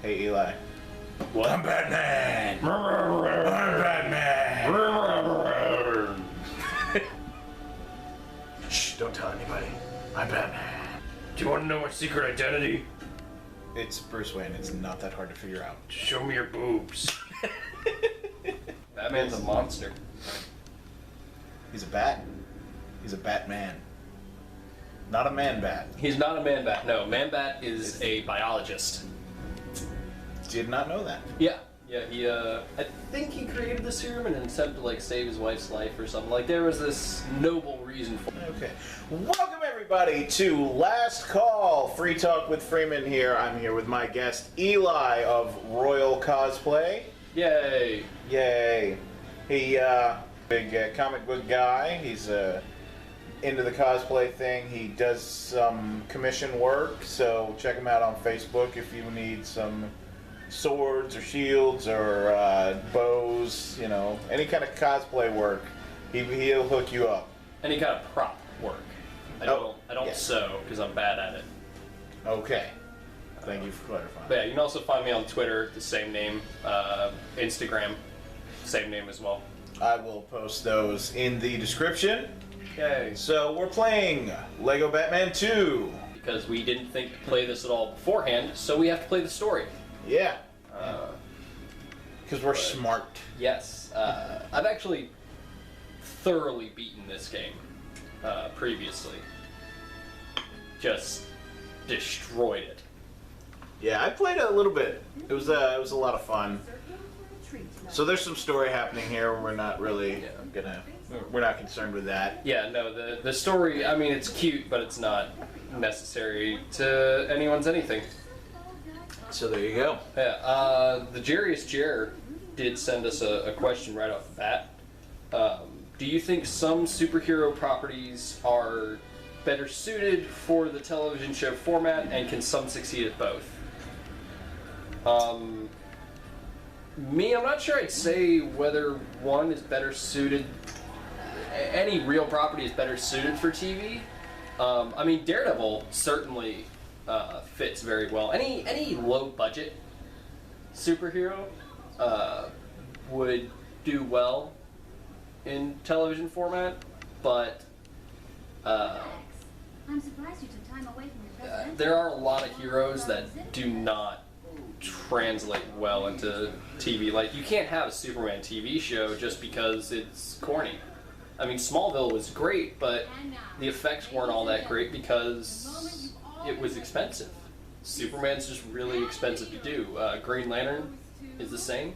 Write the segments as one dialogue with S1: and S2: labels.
S1: Hey, Eli. What? I'm Batman! I'm Batman! Shh, don't tell anybody. I'm Batman.
S2: Do you want to know my secret identity?
S1: It's Bruce Wayne. It's not that hard to figure out.
S2: Show me your boobs. Batman's a monster.
S1: He's a bat. He's a Batman. Not a man-bat.
S2: He's not a man-bat. No, man-bat is a biologist.
S1: Did not know that.
S2: Yeah. He, I think he created the serum in an attempt to, like, save his wife's life or something. Like, there was this noble reason for it.
S1: Okay. Welcome, everybody, to Last Call. Free Talk with Freeman here. I'm here with my guest, Eli of Royal Cosplay.
S2: Yay.
S1: Yay. He, big comic book guy. He's, into the cosplay thing. He does some commission work, so check him out on Facebook if you need some swords or shields or bows, you know, any kind of cosplay work. He'll hook you up.
S2: Any kind of prop work. I don't
S1: yeah.
S2: sew because I'm bad at it.
S1: Okay. Thank you for clarifying.
S2: But yeah, you can also find me on Twitter, the same name, Instagram, same name as well.
S1: I will post those in the description.
S2: Yay.
S1: So we're playing Lego Batman 2.
S2: Because we didn't think to play this at all beforehand, so we have to play the story.
S1: Yeah. Because we're smart.
S2: Yes. I've actually thoroughly beaten this game previously. Just destroyed it.
S1: Yeah, I played it a little bit. It was a lot of fun. So there's some story happening here. We're not really we're not concerned with that.
S2: Yeah, no, the story, I mean, it's cute, but it's not necessary to anyone's anything.
S1: So there you go.
S2: Yeah, the Jarius Jer did send us a question right off the bat. Do you think some superhero properties are better suited for the television show format, and can some succeed at both? Me, I'm not sure I'd say whether one is better suited. Any real property is better suited for TV. I mean, Daredevil certainly fits very well. Any low budget superhero would do well in television format, but
S3: I'm surprised you took time away from your president.
S2: there are a lot of heroes that do not translate well into TV. Like, you can't have a Superman TV show just because it's corny. I mean, Smallville was great, but the effects weren't all that great because it was expensive. Superman's just really expensive to do. Green Lantern is the same.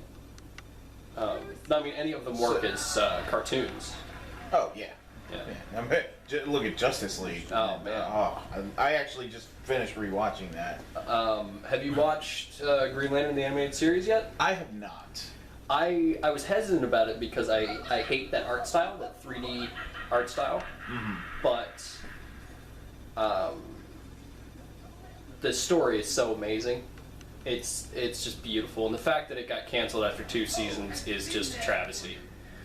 S2: I mean, any of them work as cartoons.
S1: Oh yeah.
S2: Yeah.
S1: I mean, look at Justice League.
S2: Oh man.
S1: I actually just finished rewatching that.
S2: Have you watched Green Lantern the animated series yet?
S1: I have not.
S2: I was hesitant about it because I hate that art style, that 3D art style.
S1: Mm-hmm.
S2: But the story is so amazing. It's just beautiful, and the fact that it got canceled after 2 seasons is just a travesty.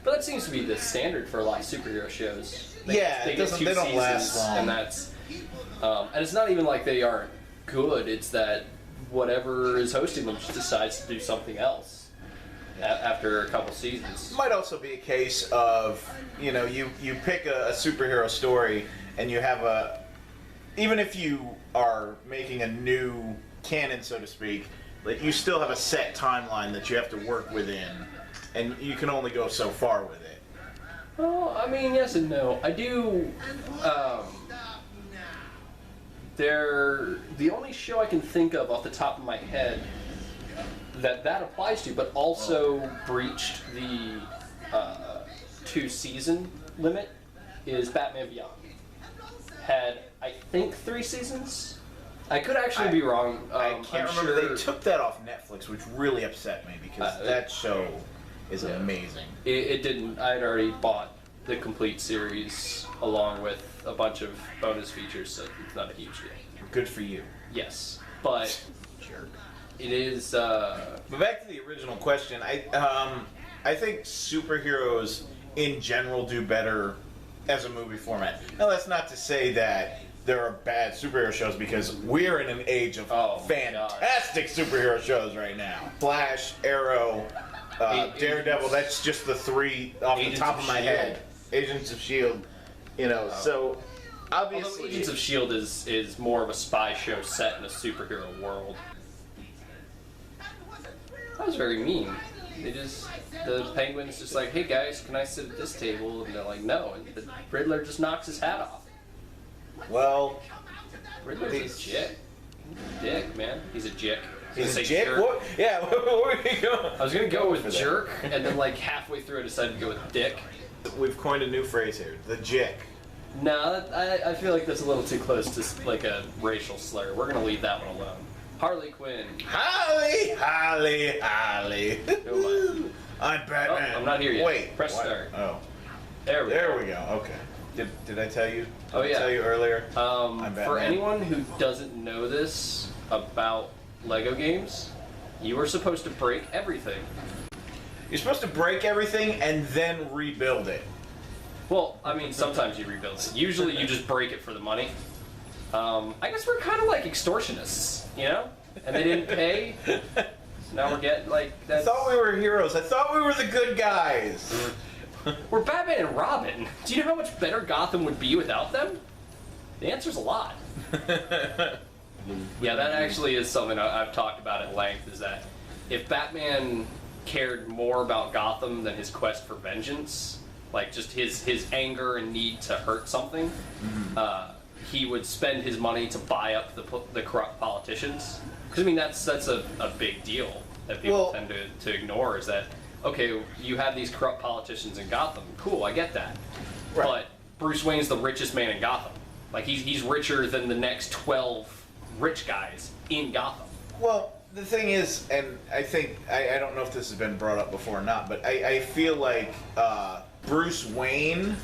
S2: But that seems to be the standard for a lot of superhero shows. They get 2
S1: they don't
S2: seasons,
S1: last long.
S2: and that's and it's not even like they aren't good. It's that whatever is hosting them just decides to do something else after a couple seasons.
S1: Might also be a case of, you know, you pick a superhero story and you have even if you are making a new canon, so to speak, like, you still have a set timeline that you have to work within, and you can only go so far with it.
S2: Well, I mean, yes and no. I do. The only show I can think of off the top of my head that applies to, but also breached the 2-season limit, is Batman Beyond. Had, I think, 3 seasons. I could actually be wrong.
S1: I can't remember.
S2: Sure
S1: They took that off Netflix, which really upset me because that show is amazing.
S2: It didn't. I had already bought the complete series along with a bunch of bonus features, so it's not a huge deal.
S1: Good for you.
S2: Yes, but
S1: Jerk.
S2: it is.
S1: But back to the original question, I think superheroes in general do better as a movie format. Now, that's not to say that there are bad superhero shows because we're in an age of fantastic superhero shows right now. Flash, Arrow, Daredevil. That's just the three off the top of my head. Agents of S.H.I.E.L.D. You know, so obviously
S2: although Agents of S.H.I.E.L.D. is more of a spy show set in a superhero world. That was very mean. The Penguin's just like, hey guys, can I sit at this table? And they're like, no. And the Riddler just knocks his hat off.
S1: Well,
S2: Riddler's a jick. Dick, man. He's a jick.
S1: He's a jick? What? Yeah, where were you going?
S2: I was going to go with jerk, and then like halfway through I decided to go with dick.
S1: We've coined a new phrase here, the jick.
S2: No, I feel like that's a little too close to like a racial slur. We're going to leave that one alone. Harley Quinn.
S1: Holly.
S2: Who am I?
S1: I'm Batman.
S2: Oh, I'm not here yet.
S1: Wait.
S2: Press start.
S1: Oh.
S2: There we
S1: go. Okay. Did I tell you?
S2: Oh, yeah.
S1: I tell you earlier?
S2: For anyone who doesn't know this about Lego games, you are supposed to break everything.
S1: You're supposed to break everything and then rebuild it.
S2: Well, I mean, sometimes you rebuild it. Usually you just break it for the money. I guess we're kind of like extortionists, you know? And they didn't pay. So now we're getting like that.
S1: I thought we were heroes. I thought we were the good guys.
S2: We're Batman and Robin. Do you know how much better Gotham would be without them? The answer's a lot. Yeah, that actually is something I've talked about at length, is that if Batman cared more about Gotham than his quest for vengeance, like just his anger and need to hurt something, he would spend his money to buy up the corrupt politicians. Because, I mean, that's a big deal that people tend to ignore, is that, okay, you have these corrupt politicians in Gotham. Cool, I get that. Right. But Bruce Wayne's the richest man in Gotham. Like, he's richer than the next 12 rich guys in Gotham.
S1: Well, the thing is, and I think, I don't know if this has been brought up before or not, but I feel like Bruce Wayne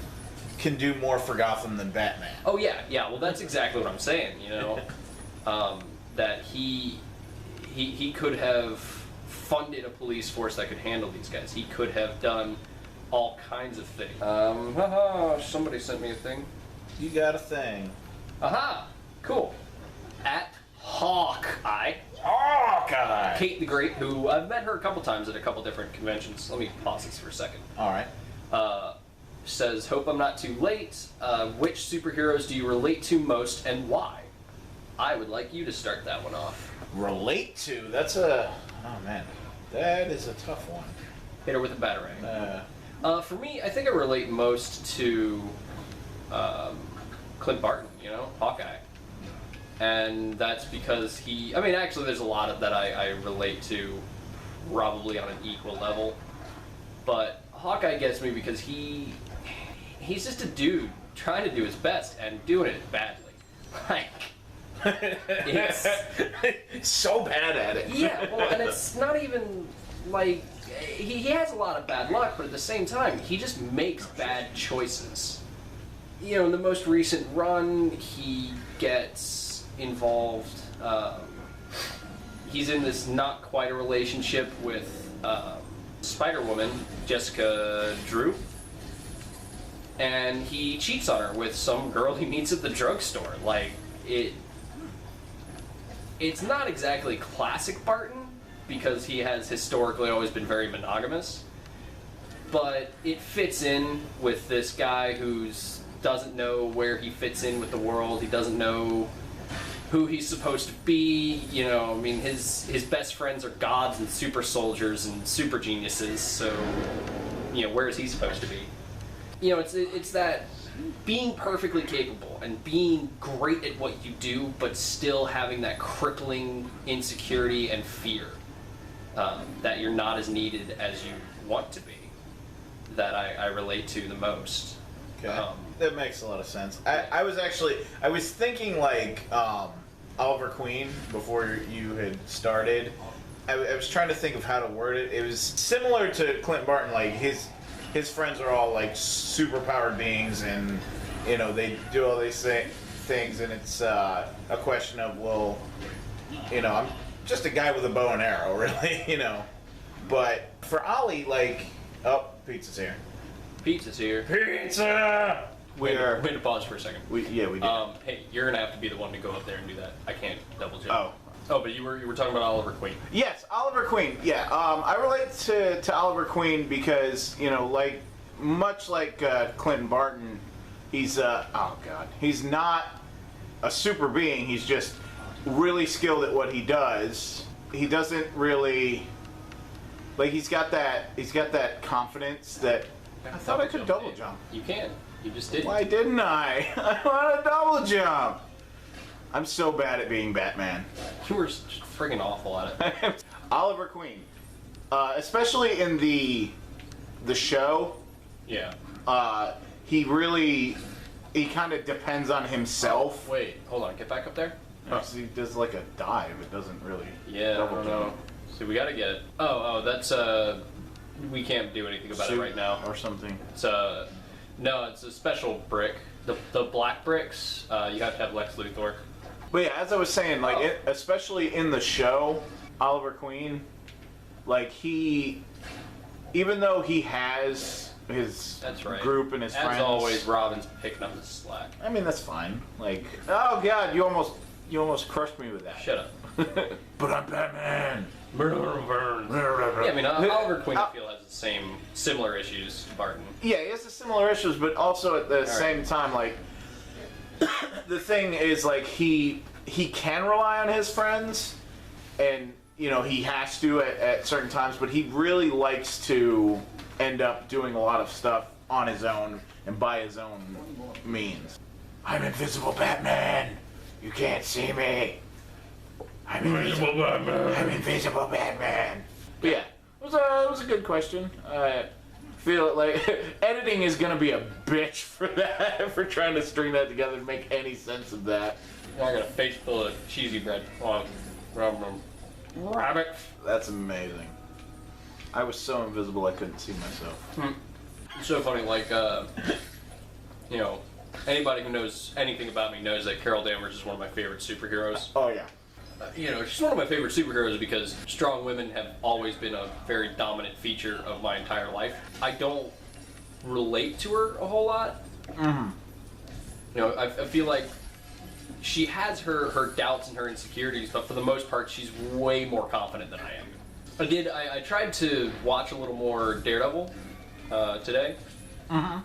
S1: can do more for Gotham than Batman.
S2: Oh, yeah. Well, that's exactly what I'm saying, you know? That he could have funded a police force that could handle these guys. He could have done all kinds of things. Somebody sent me a thing.
S1: You got a thing.
S2: Aha! Cool. At Hawkeye. Kate the Great, who I've met her a couple times at a couple different conventions. Let me pause this for a second.
S1: All right.
S2: Says, hope I'm not too late. Which superheroes do you relate to most and why? I would like you to start that one off.
S1: Relate to? That's a... Oh, man. That is a tough one.
S2: Hit her with a batarang. For me, I think I relate most to Clint Barton, you know, Hawkeye. And that's because I mean, actually, there's a lot of that I relate to probably on an equal level. But Hawkeye gets me because he's just a dude trying to do his best and doing it badly. Like, it's
S1: so bad at it.
S2: Yeah, well, and it's not even like he has a lot of bad luck, but at the same time, he just makes bad choices. You know, in the most recent run, he gets involved. He's in this not quite a relationship with Spider-Woman, Jessica Drew, and he cheats on her with some girl he meets at the drugstore. Like, it's not exactly classic Barton, because he has historically always been very monogamous, but it fits in with this guy who's doesn't know where he fits in with the world. He doesn't know who he's supposed to be. You know, I mean, his best friends are gods and super soldiers and super geniuses, so, you know, where is he supposed to be? You know, it's that being perfectly capable and being great at what you do, but still having that crippling insecurity and fear that you're not as needed as you want to be, that I relate to the most.
S1: Okay, that makes a lot of sense. I was thinking like Oliver Queen before you had started. I was trying to think of how to word it. It was similar to Clint Barton. Like his friends are all like superpowered beings, and you know they do all these things, and it's a question of, well, you know, I'm just a guy with a bow and arrow, really, you know. But for Ollie, like, oh, pizza's here.
S2: Pizza's here.
S1: Pizza!
S2: We had to pause for a second.
S1: We did.
S2: Hey, you're gonna have to be the one to go up there and do that. I can't double jump.
S1: Oh,
S2: but you were talking about Oliver Queen.
S1: yes, Oliver Queen. Yeah, I relate to Oliver Queen because much like Clinton Barton, he's he's not a super being. He's just really skilled at what he does. He doesn't really he's got that confidence that I thought I could double jump.
S2: You can. You just didn't.
S1: Why didn't I? I want to double jump. I'm so bad at being Batman.
S2: You were just friggin' awful at it.
S1: Oliver Queen, especially in the show.
S2: Yeah.
S1: He kind of depends on himself.
S2: Oh, wait, hold on. Get back up there.
S1: Oh, so he does like a dive. It doesn't really.
S2: Yeah,
S1: double
S2: I don't
S1: jump.
S2: know. So we gotta get it. Oh, that's we can't do anything about it right now.
S1: Or something.
S2: No, it's a special brick. The black bricks, you have to have Lex Luthor.
S1: But yeah, as I was saying, especially in the show, Oliver Queen, even though he has his group and his friends.
S2: As always, Robin's picking up the slack.
S1: I mean, that's fine. Oh god, you almost crushed me with that.
S2: Shut up.
S1: But I'm Batman.
S2: Yeah, I mean, Oliver Queen, I feel, has the similar issues to Barton.
S1: Yeah, he has the similar issues, but also at the same time, the thing is, he can rely on his friends, and, he has to at certain times, but he really likes to end up doing a lot of stuff on his own and by his own means. I'm invisible Batman! You can't see me! I'm invisible Batman! I'm invisible Batman! But yeah, it was a good question. I feel like editing is gonna be a bitch for that, for trying to string that together and make any sense of that.
S2: I got a face full of cheesy bread. Rabbit.
S1: That's amazing. I was so invisible I couldn't see myself.
S2: It's so funny, anybody who knows anything about me knows that Carol Danvers is one of my favorite superheroes.
S1: Oh yeah.
S2: She's one of my favorite superheroes because strong women have always been a very dominant feature of my entire life. I don't relate to her a whole lot. Mm-hmm. I feel like she has her doubts and her insecurities, but for the most part, she's way more confident than I am. I tried to watch a little more Daredevil today. Mm-hmm.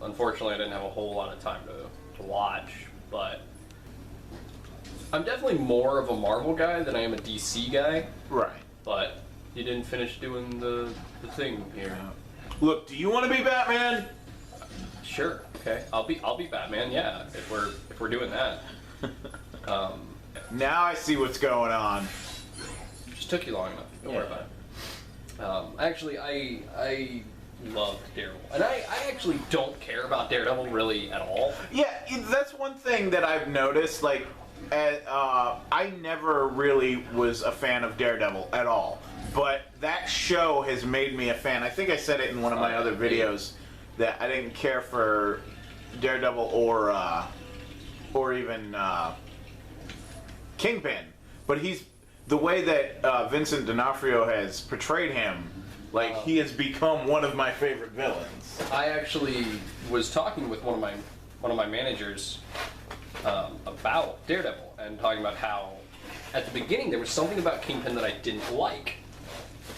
S2: Unfortunately, I didn't have a whole lot of time to watch, but I'm definitely more of a Marvel guy than I am a DC guy. Right. But you didn't finish doing the thing here.
S1: Look, do you want to be Batman?
S2: Sure. Okay. I'll be Batman. Yeah. If we're doing that.
S1: Now I see what's going on.
S2: Just took you long enough. Don't worry about it. Actually, I love Daredevil, and I actually don't care about Daredevil really at all.
S1: Yeah, that's one thing that I've noticed. I never really was a fan of Daredevil at all, but that show has made me a fan. I think I said it in one of my other videos that I didn't care for Daredevil or even Kingpin, but the way that Vincent D'Onofrio has portrayed him. He has become one of my favorite villains.
S2: I actually was talking with one of my managers about Daredevil and talking about how at the beginning there was something about Kingpin that I didn't like,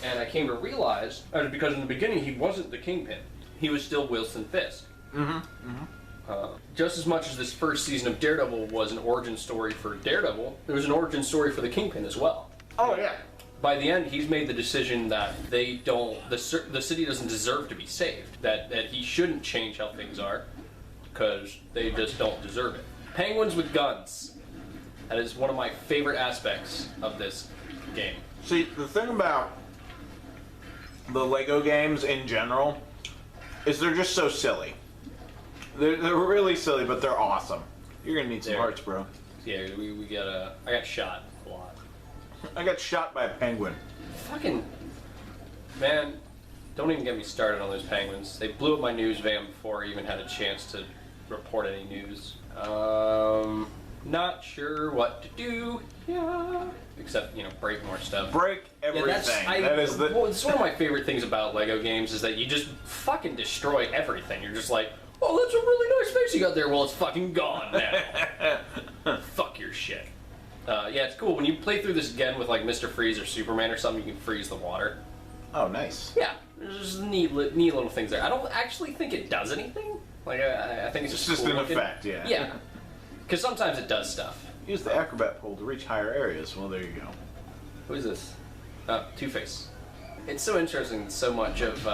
S2: and I came to realize because in the beginning he wasn't the Kingpin, he was still Wilson Fisk. Mm-hmm. Mm-hmm. Just as much as this first season of Daredevil was an origin story for Daredevil, there was an origin story for the Kingpin as well.
S1: Oh yeah.
S2: By the end, he's made the decision that the city doesn't deserve to be saved. That he shouldn't change how things are, because they just don't deserve it. Penguins with guns. That is one of my favorite aspects of this game.
S1: See, the thing about the Lego games in general is they're just so silly. They're really silly, but they're awesome. You're gonna need some hearts, bro.
S2: Yeah, I got shot a lot.
S1: I got shot by a penguin.
S2: Fucking man, don't even get me started on those penguins. They blew up my news van before I even had a chance to report any news. Not sure what to do. Yeah. Except, break more stuff.
S1: Break everything.
S2: It's one of my favorite things about Lego games is that you just fucking destroy everything. You're just like, Oh, that's a really nice face you got there. Well, it's fucking gone now. Fuck your shit. Yeah, it's cool. When you play through this again with like Mr. Freeze or Superman or something, you can freeze the water.
S1: Oh, nice.
S2: Yeah, there's just neat little things there. I don't actually think it does anything. Like, I think it's
S1: just
S2: cool
S1: an
S2: looking.
S1: effect, yeah.
S2: Yeah, because sometimes it does stuff.
S1: Use the acrobat pole to reach higher areas. Well, there you go.
S2: Who is this? Two-Face. It's so interesting that so much of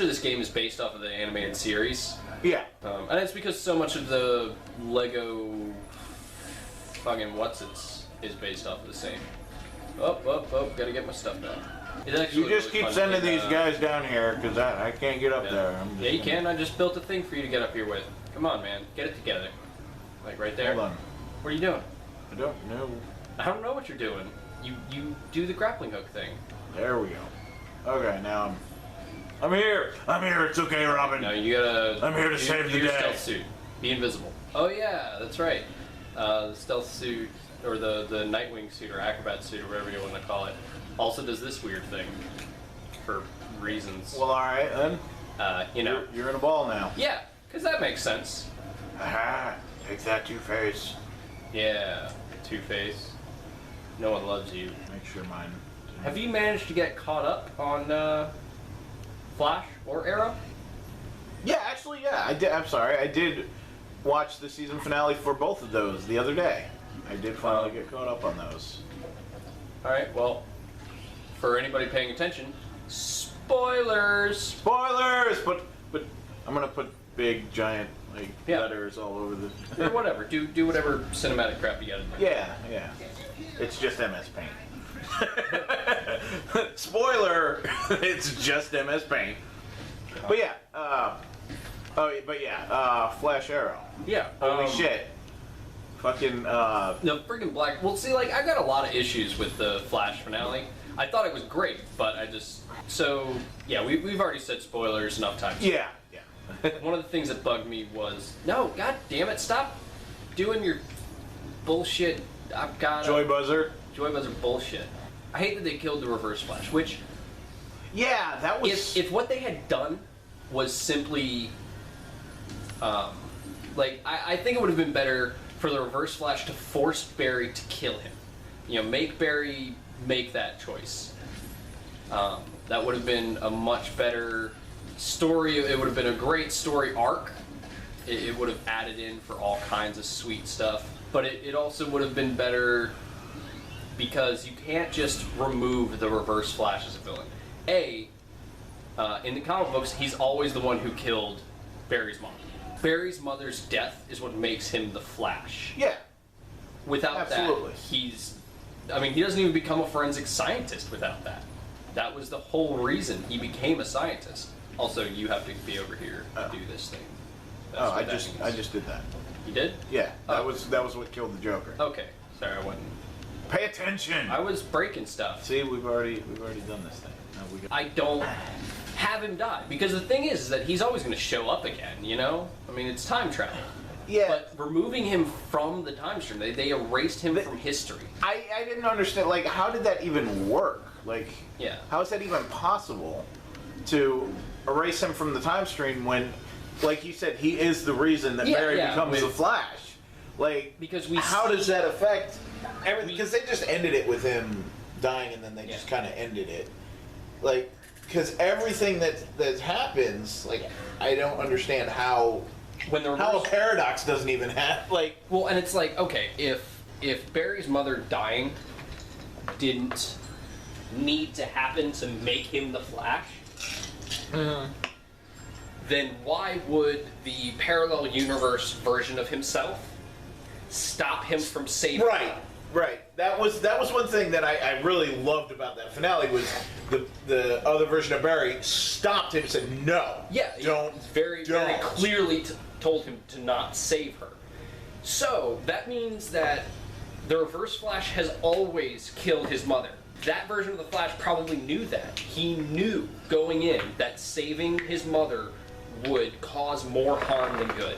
S2: this game is based off of the animated series.
S1: Yeah.
S2: And it's because so much of the Lego fucking what's-its is based off of the same. Oh, gotta get my stuff done. It's actually
S1: You just
S2: really
S1: keep
S2: fun
S1: sending
S2: to get,
S1: these guys down here, because I can't get up there.
S2: Yeah, you can. I just built a thing for you to get up here with. Come on, man. Get it together. Like right there.
S1: Hold on.
S2: What are you doing?
S1: I don't know.
S2: I don't know what you're doing. You do the grappling hook thing.
S1: There we go. Okay, now I'm here. I'm here. It's okay, Robin.
S2: No, you gotta...
S1: I'm here to save the
S2: your
S1: day.
S2: stealth suit. Be invisible. Oh yeah, that's right. The stealth suit, or the Nightwing suit, or acrobat suit, or whatever you want to call it, also does this weird thing. For reasons.
S1: Well, alright then.
S2: You know.
S1: You're in a ball now.
S2: Yeah, because that makes sense.
S1: Aha! Take that, Two-Face.
S2: Yeah, Two-Face. No one loves you.
S1: Make sure mine...
S2: Have you managed to get caught up on Flash or Arrow?
S1: Yeah, actually, yeah. I did. I'm sorry. I did watch the season finale for both of those the other day. I did finally get caught up on those.
S2: Alright, well, for anybody paying attention, spoilers!
S1: Spoilers! But I'm gonna put big, giant, like, letters all over the...
S2: Or whatever. Do whatever cinematic crap you gotta do.
S1: Yeah. It's just MS Paint. Spoiler! It's just MS Paint. But yeah, Flash Arrow.
S2: Yeah.
S1: Holy shit. Fucking,
S2: No, friggin' Black... Well, see, like, I got a lot of issues with the Flash finale. I thought it was great, but I just... So, yeah, we've already said spoilers enough times.
S1: Yeah.
S2: One of the things that bugged me was... No, god damn it, stop doing your bullshit. I've got...
S1: Joy Buzzer
S2: bullshit. I hate that they killed the Reverse Flash, which...
S1: Yeah, that was...
S2: If what they had done was simply... I think it would have been better for the Reverse Flash to force Barry to kill him. You know, make Barry make that choice. That would have been a much better story. It would have been a great story arc. It would have added in for all kinds of sweet stuff. But it also would have been better because you can't just remove the Reverse Flash as a villain. In the comic books, he's always the one who killed Barry's mom. Barry's mother's death is what makes him the Flash.
S1: Yeah.
S2: Without
S1: Absolutely.
S2: that, he doesn't even become a forensic scientist without that. That was the whole reason he became a scientist. Also, you have to be over here to do this thing. That's what
S1: I just did that.
S2: You did?
S1: Yeah, that was what killed the Joker.
S2: Okay. Sorry, I wasn't.
S1: Pay attention.
S2: I was breaking stuff.
S1: See, we've already done this thing.
S2: I don't have him die because the thing is that he's always going to show up again. You know, I mean, it's time travel.
S1: Yeah.
S2: But removing him from the time stream, they erased him from history.
S1: I didn't understand. Like, how did that even work? Like,
S2: yeah.
S1: How is that even possible to erase him from the time stream when, like you said, he is the reason that Barry becomes the Flash? Like,
S2: because
S1: how does that affect everything? Because they just ended it with him dying, and then they just kind of ended it. Like, because everything that happens, like, I don't understand how a paradox doesn't even have, like...
S2: Well, and it's like, okay, if Barry's mother dying didn't need to happen to make him the Flash, then why would the parallel universe version of himself stop him from saving him?
S1: Right. That was one thing that I really loved about that finale was the other version of Barry stopped him and said, no, don't.
S2: Very clearly told him to not save her. So, that means that the Reverse Flash has always killed his mother. That version of the Flash probably knew that. He knew going in that saving his mother would cause more harm than good.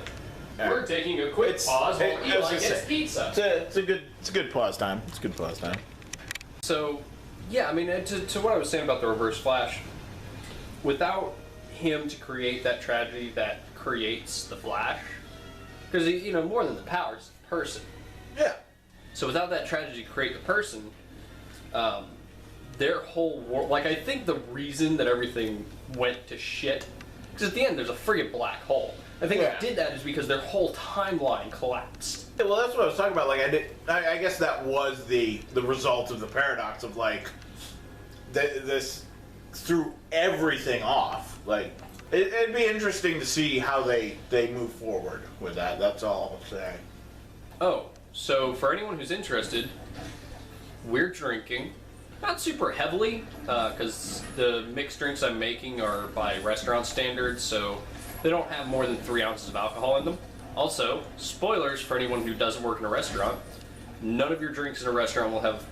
S2: We're taking a quick pause while Eli gets pizza.
S1: It's a good pause time. It's a good pause time.
S2: So, yeah, I mean, to what I was saying about the Reverse Flash, without him to create that tragedy that creates the Flash. Because, you know, more than the powers, the person.
S1: Yeah.
S2: So without that tragedy to create the person, their whole world... Like, I think the reason that everything went to shit... Because at the end, there's a friggin' black hole. I think what did that is because their whole timeline collapsed.
S1: Yeah, well, that's what I was talking about. Like, I guess that was the result of the paradox of, like, this threw everything off. Like, it'd be interesting to see how they move forward with that. That's all I'll say.
S2: Oh, so for anyone who's interested, we're drinking, not super heavily, because the mixed drinks I'm making are by restaurant standards, so they don't have more than 3 ounces of alcohol in them. Also, spoilers for anyone who doesn't work in a restaurant, none of your drinks in a restaurant will have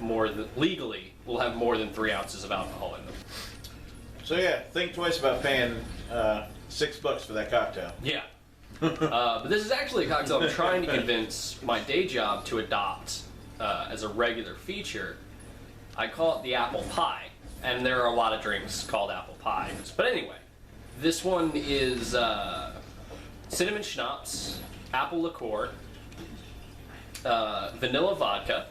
S2: legally will have more than 3 ounces of alcohol in them.
S1: So yeah, think twice about paying $6 for that cocktail.
S2: Yeah. But this is actually a cocktail I'm trying to convince my day job to adopt as a regular feature. I call it the apple pie, and there are a lot of drinks called apple pies. But anyway, this one is cinnamon schnapps, apple liqueur, vanilla vodka,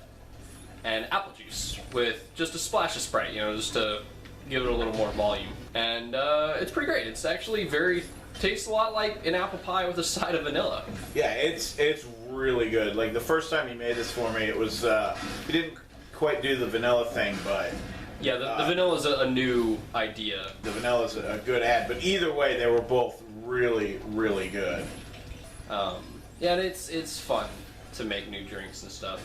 S2: and apple juice with just a splash of Sprite, you know, just to give it a little more volume. And it's pretty great. It's actually tastes a lot like an apple pie with a side of vanilla.
S1: Yeah, it's really good. Like, the first time you made this for me, it was, you didn't quite do the vanilla thing, but...
S2: Yeah, the vanilla's a new idea.
S1: The vanilla's a good ad, but either way, they were both really, really good.
S2: Yeah, and it's fun to make new drinks and stuff.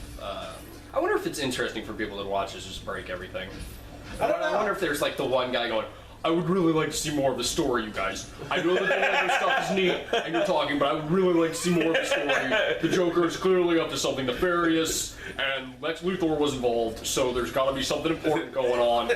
S2: I wonder if it's interesting for people that watch this just break everything. I wonder if there's like the one guy going, I would really like to see more of the story, you guys. I know that the other stuff is neat, and you're talking, but I would really like to see more of the story. The Joker is clearly up to something nefarious, and Lex Luthor was involved, so there's got to be something important going on.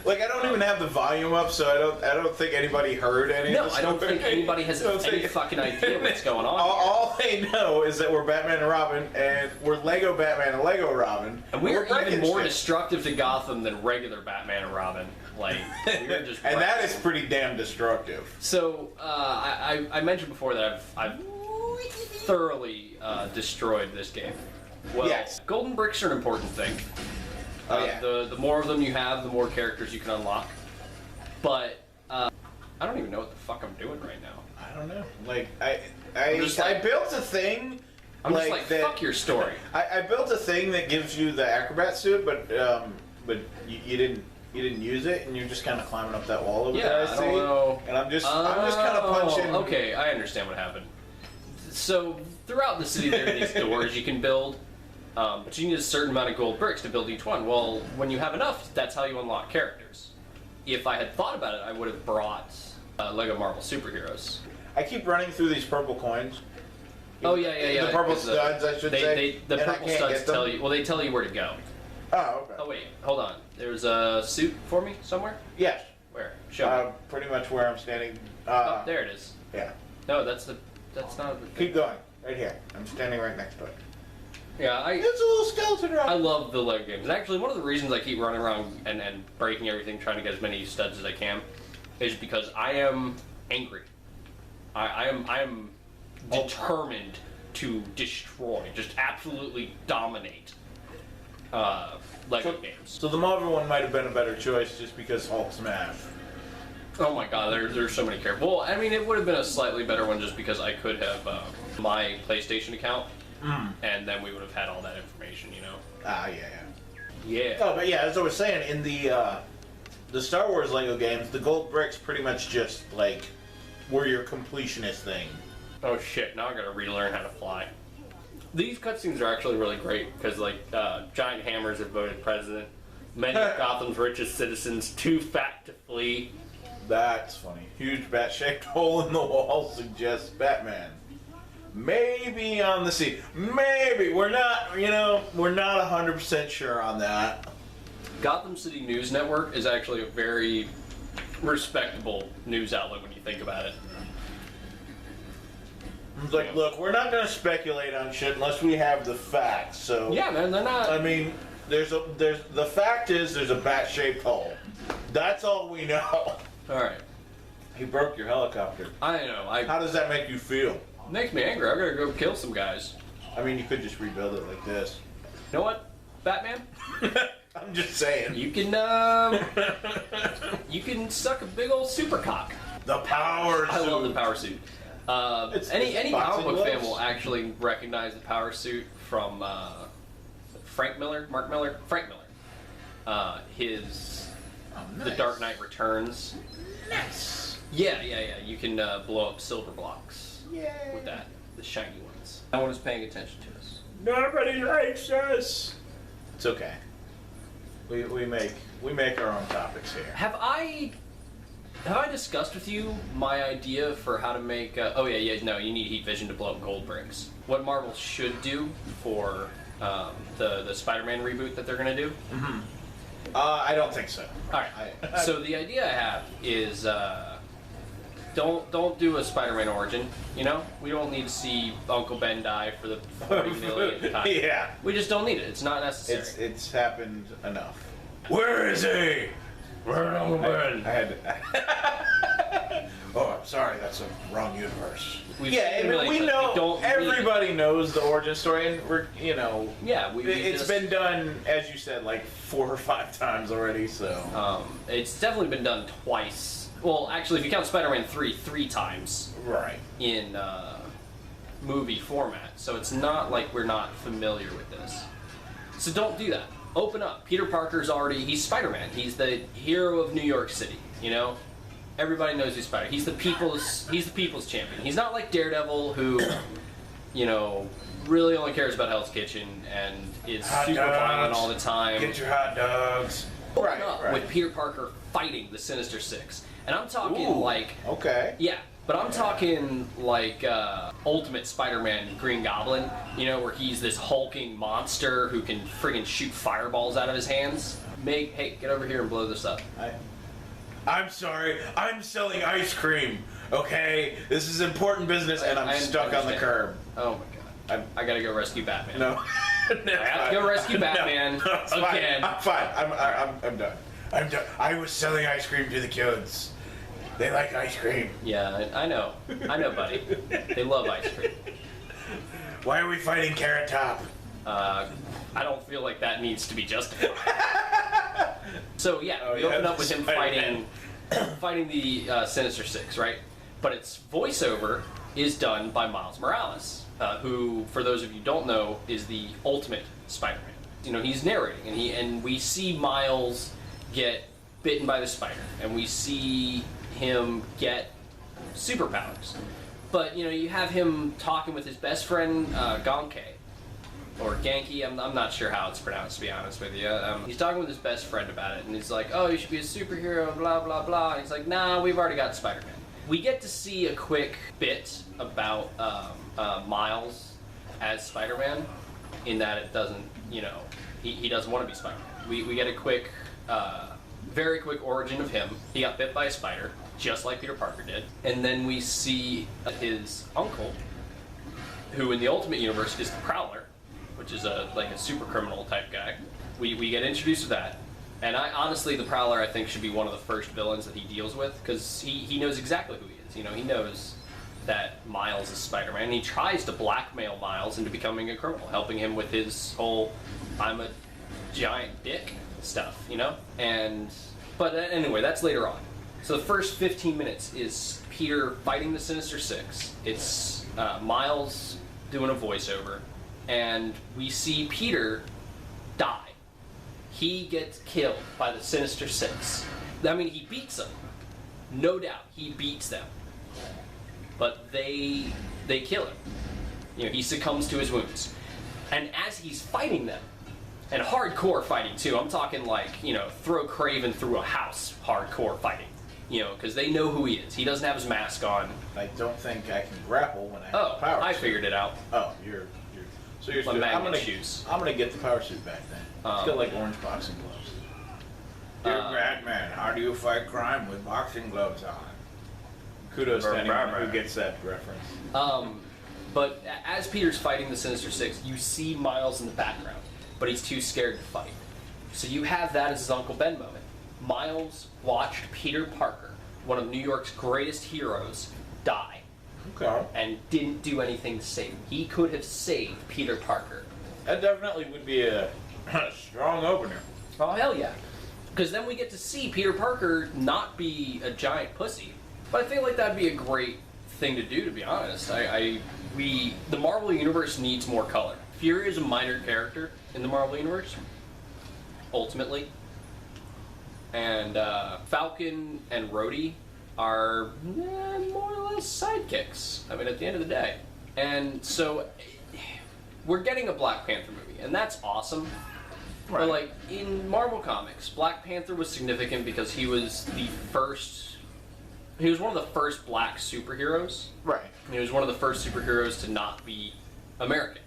S1: Like, I don't even have the volume up, so I don't think anybody heard any of the
S2: No, I don't think anybody has any fucking idea what's going on.
S1: All they know is that we're Batman and Robin, and we're Lego Batman and Lego Robin.
S2: And we're even more destructive to Gotham than regular Batman and Robin. Like, we're just
S1: and that is pretty damn destructive.
S2: So, I mentioned before that I've thoroughly destroyed this game. Well,
S1: yes.
S2: Golden bricks are an important thing. The more of them you have, the more characters you can unlock. But, I don't even know what the fuck I'm doing right now.
S1: I don't know. Like, I built a thing...
S2: I'm just like, fuck your story.
S1: I built a thing that gives you the acrobat suit, but you didn't use it, and you're just kind of climbing up that wall over there. I don't know. And I'm just kind of punching.
S2: Okay, I understand what happened. So throughout the city, there are these doors you can build, but you need a certain amount of gold bricks to build each one. Well, when you have enough, that's how you unlock characters. If I had thought about it, I would have brought Lego Marvel Superheroes.
S1: I keep running through these purple coins.
S2: Oh yeah.
S1: The purple studs, I should say.
S2: The purple studs tell you. Well, they tell you where to go.
S1: Oh, okay.
S2: Oh wait, hold on. There's a suit for me somewhere?
S1: Yes.
S2: Where? Show me.
S1: Pretty much where I'm standing.
S2: Oh, there it is.
S1: Yeah.
S2: No, that's not the thing.
S1: Keep going. Right here. I'm standing right next to it.
S2: Yeah,
S1: it's a little skeleton rock.
S2: I love the Lego games. And actually, one of the reasons I keep running around and breaking everything, trying to get as many studs as I can, is because I am angry. I am determined to destroy, just absolutely dominate Lego games.
S1: So the Marvel one might have been a better choice just because Hulk smash.
S2: Oh my god, there's so many characters. Well, I mean, it would have been a slightly better one just because I could have my PlayStation account, and then we would have had all that information, you know?
S1: Ah, yeah.
S2: Yeah.
S1: Oh, but yeah, as I was saying, in the Star Wars Lego games, the gold bricks pretty much just, like, were your completionist thing.
S2: Oh shit, now I gotta relearn how to fly. These cutscenes are actually really great, because, like, giant hammers have voted president, many of Gotham's richest citizens too fat to flee.
S1: That's funny. Huge bat-shaped hole in the wall suggests Batman. Maybe on the scene. Maybe. We're not 100% sure on that.
S2: Gotham City News Network is actually a very respectable news outlet when you think about it.
S1: It's like, look, we're not going to speculate on shit unless we have the facts. So
S2: yeah, man, they're not.
S1: I mean, the fact is there's a bat-shaped hole. That's all we know.
S2: All right.
S1: He broke your helicopter.
S2: I know.
S1: How does that make you feel?
S2: Makes me angry. I gotta go kill some guys.
S1: I mean, you could just rebuild it like this.
S2: You know what, Batman?
S1: I'm just saying.
S2: You can suck a big old super cock.
S1: The power suit.
S2: I love the power suit. Any comic book fan will actually recognize the power suit from Frank Miller. His
S1: nice.
S2: The Dark Knight Returns.
S1: Nice.
S2: Yeah. You can blow up silver blocks with that, the shiny ones. No one is paying attention to us.
S1: Nobody likes us. It's okay. We make our own topics here.
S2: Have I discussed with you my idea for how to make? No, you need heat vision to blow up gold bricks. What Marvel should do for the Spider-Man reboot that they're gonna do?
S1: Mm-hmm. I don't think so.
S2: All right. So the idea I have is don't do a Spider-Man origin. You know, we don't need to see Uncle Ben die for the 40 millionth time.
S1: Yeah.
S2: We just don't need it. It's not necessary.
S1: It's happened enough. Where is he?
S2: Where's Uncle Ben?
S1: I had to... Oh, I'm sorry. That's a wrong universe. We know. Everybody knows the origin story, and we're it's been done, as you said, like 4 or 5 times already. So
S2: it's definitely been done twice. Well, actually, if you count Spider-Man 3 times,
S1: right,
S2: in movie format. So it's not like we're not familiar with this. So don't do that. Open up. Peter Parker's he's Spider-Man. He's the hero of New York City, you know? Everybody knows he's Spider. He's the people's champion. He's not like Daredevil who, really only cares about Hell's Kitchen and is super violent all the time.
S1: Get your hot dogs. Right.
S2: With Peter Parker fighting the Sinister Six. And I'm talking
S1: Okay.
S2: Yeah. But I'm talking like Ultimate Spider-Man Green Goblin, where he's this hulking monster who can friggin' shoot fireballs out of his hands. Hey, get over here and blow this up.
S1: I'm sorry, I'm selling ice cream, okay? This is important business and I'm stuck on the curb.
S2: Oh my god. I gotta go rescue Batman.
S1: No.
S2: I have to go rescue Batman again.
S1: I'm fine. I'm done. I'm done. I was selling ice cream to the kids. They like ice cream.
S2: Yeah, I know. I know, buddy. They love ice cream.
S1: Why are we fighting Carrot Top?
S2: I don't feel like that needs to be justified. So we open up with him fighting the Sinister Six, right? But its voiceover is done by Miles Morales, who, for those of you who don't know, is the Ultimate Spider-Man. He's narrating, and we see Miles get bitten by the spider, and we see him get superpowers. But you have him talking with his best friend Genki, or Genki. I'm not sure how it's pronounced, to be honest with you. He's talking with his best friend about it, and he's like, "Oh, you should be a superhero," blah blah blah. And he's like, "Nah, we've already got Spider-Man." We get to see a quick bit about Miles as Spider-Man, in that it doesn't, he doesn't want to be Spider-Man. We get a quick, very quick origin of him. He got bit by a spider, just like Peter Parker did. And then we see his uncle, who in the Ultimate Universe is the Prowler, which is a super criminal type guy. We get introduced to that. And honestly, the Prowler, I think, should be one of the first villains that he deals with, because he knows exactly who he is. He knows that Miles is Spider-Man. He tries to blackmail Miles into becoming a criminal, helping him with his whole "I'm a giant dick" stuff, But anyway, that's later on. So the first 15 minutes is Peter fighting the Sinister Six. It's Miles doing a voiceover, and we see Peter die. He gets killed by the Sinister Six. I mean, he beats them. No doubt, he beats them. But they kill him. He succumbs to his wounds. And as he's fighting them, and hardcore fighting too, I'm talking throw Craven through a house hardcore fighting. Because they know who he is. He doesn't have his mask on.
S1: I don't think I can grapple when I have the power suit.
S2: I figured it out.
S1: Oh, so you're still, I'm gonna get the power suit back then. It's got orange boxing gloves. Dear Batman, how do you fight crime with boxing gloves on? Kudos to anyone who gets that reference.
S2: But as Peter's fighting the Sinister Six, you see Miles in the background, but he's too scared to fight. So you have that as his Uncle Ben moment. Miles watched Peter Parker one of New York's greatest heroes, die.
S1: Okay.
S2: And didn't do anything to save him. He could have saved Peter Parker.
S1: That definitely would be a strong opener.
S2: Oh, hell yeah. Because then we get to see Peter Parker not be a giant pussy. But I feel like that'd be a great thing to do, to be honest. The Marvel Universe needs more color. Fury is a minor character in the Marvel Universe, ultimately. And Falcon and Rhodey are more or less sidekicks. I mean, at the end of the day. And so, we're getting a Black Panther movie, and that's awesome. Right. But, like, in Marvel Comics, Black Panther was significant because he was one of the first black superheroes. Right. He was one of the first superheroes to not be American.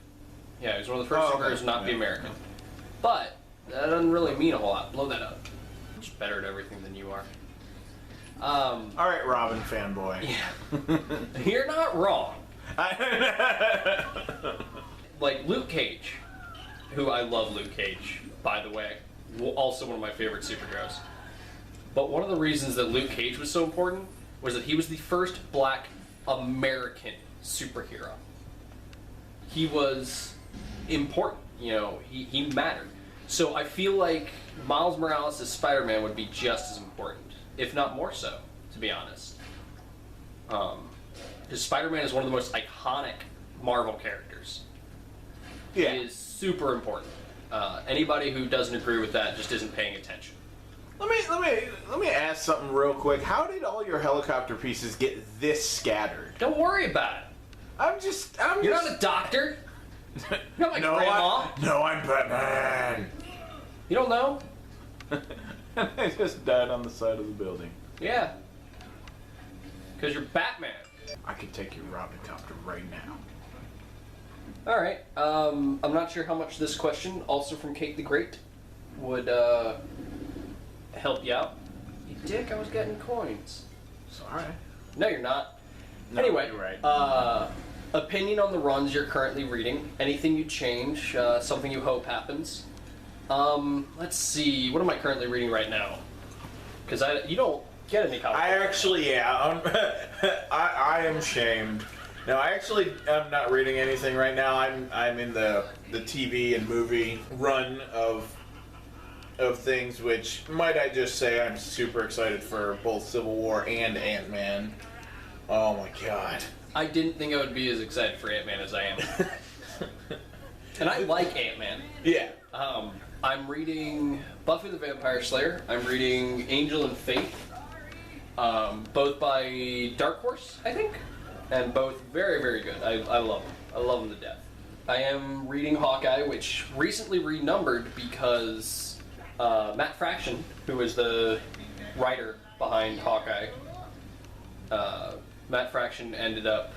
S2: Yeah, he was one of the first superheroes to not be American. But, that doesn't really mean a whole lot. Blow that up. I'm just better at everything than you are.
S1: Alright, Robin fanboy.
S2: Yeah. You're not wrong. Like Luke Cage, who I love Luke Cage, by the way, also one of my favorite superheroes. But one of the reasons that Luke Cage was so important was that he was the first black American superhero. He was important, you know, he mattered. So I feel like Miles Morales as Spider-Man would be just as important, if not more so, to be honest. Because Spider-Man is one of the most iconic Marvel characters. Yeah. It is super important. Anybody who doesn't agree with that just isn't paying attention.
S1: Let me ask something real quick. How did all your helicopter pieces get this scattered?
S2: Don't worry about it. You're not a doctor. You're not my grandma.
S1: I'm Batman.
S2: You don't know?
S1: I just died on the side of the building.
S2: Yeah. Because you're Batman.
S1: I could take your Robin copter right now.
S2: Alright, I'm not sure how much this question, also from Kate the Great, would help you out. You dick, I was getting coins.
S1: Sorry.
S2: No, you're not.
S1: No,
S2: anyway,
S1: you're right.
S2: Opinion on the runs you're currently reading. Anything you change, something you hope happens. Let's see, what am I currently reading right now? Because you don't get any comics.
S1: I actually, yeah, I am shamed. No, I actually am not reading anything right now. I'm in the TV and movie run of things, which, might I just say, I'm super excited for both Civil War and Ant-Man. Oh my god.
S2: I didn't think I would be as excited for Ant-Man as I am. And I like Ant-Man.
S1: Yeah.
S2: I'm reading Buffy the Vampire Slayer. I'm reading Angel and Faith. Both by Dark Horse, I think. And both very, very good. I love them. I love them to death. I am reading Hawkeye, which recently renumbered because Matt Fraction, who is the writer behind Hawkeye, Matt Fraction ended up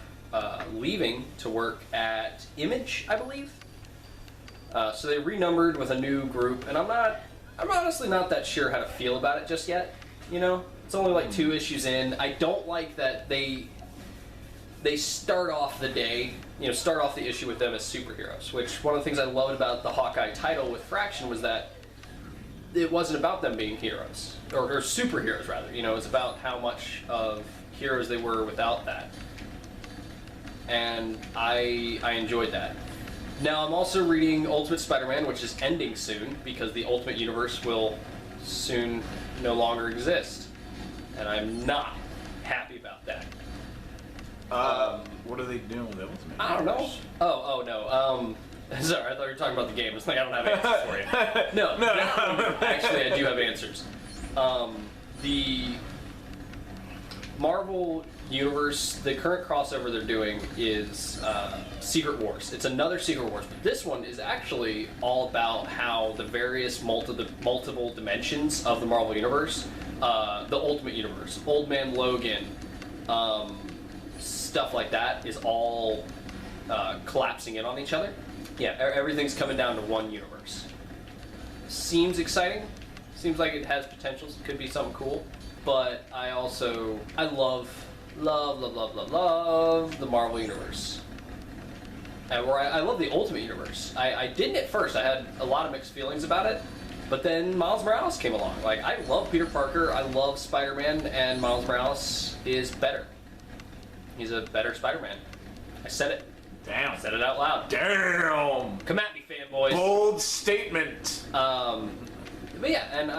S2: leaving to work at Image, I believe. So they renumbered with a new group, and I'm honestly not that sure how to feel about it just yet. You know, it's only like 2 issues in. I don't like that they start off the day, start off the issue with them as superheroes, which one of the things I loved about the Hawkeye title with Fraction was that it wasn't about them being heroes, or superheroes rather, it's about how much of heroes they were without that. And I enjoyed that. Now I'm also reading Ultimate Spider-Man, which is ending soon, because the Ultimate Universe will soon no longer exist. And I'm not happy about that.
S1: What are they doing with Ultimate?
S2: I don't know. Oh no. Sorry, I thought you were talking about the game. It's like I don't have answers for you. No. Actually, I do have answers. The Marvel Universe, the current crossover they're doing is Secret Wars. It's another Secret Wars, but this one is actually all about how the various multiple dimensions of the Marvel Universe, the Ultimate Universe, Old Man Logan, stuff like that is all collapsing in on each other. Yeah, everything's coming down to one universe. Seems exciting. Seems like it has potentials. It could be something cool. But I love the Marvel Universe. And I love the Ultimate Universe. I didn't at first. I had a lot of mixed feelings about it. But then Miles Morales came along. Like, I love Peter Parker, I love Spider-Man, and Miles Morales is better. He's a better Spider-Man. I said it.
S1: Damn.
S2: I said it out loud.
S1: Damn.
S2: Come at me, fanboys.
S1: Bold statement.
S2: But yeah, and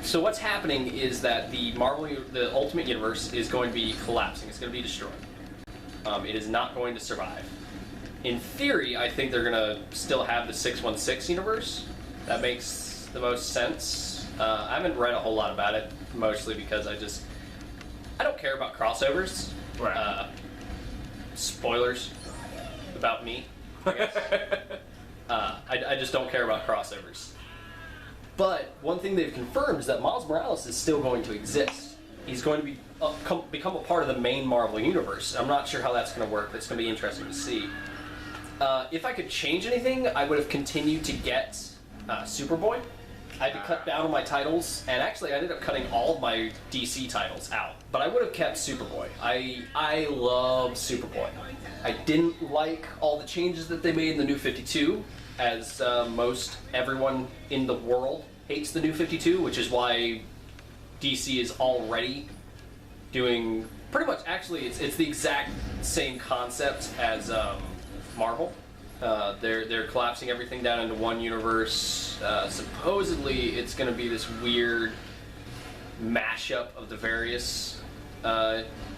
S2: so what's happening is that the Ultimate Universe is going to be collapsing. It's going to be destroyed. It is not going to survive. In theory, I think they're going to still have the 616 universe. That makes the most sense. I haven't read a whole lot about it, mostly because I don't care about crossovers.
S1: Right.
S2: Spoilers about me, I guess. I just don't care about crossovers. But one thing they've confirmed is that Miles Morales is still going to exist. He's going to be become a part of the main Marvel universe. I'm not sure how that's going to work. That's going to be interesting to see. If I could change anything, I would have continued to get Superboy. I had to cut down on my titles, and actually I ended up cutting all of my DC titles out. But I would have kept Superboy. I love Superboy. I didn't like all the changes that they made in the New 52, as most everyone in the world hates the New 52, which is why DC is already doing pretty much, actually it's the exact same concept as Marvel. They're collapsing everything down into one universe. Supposedly it's going to be this weird mashup of the various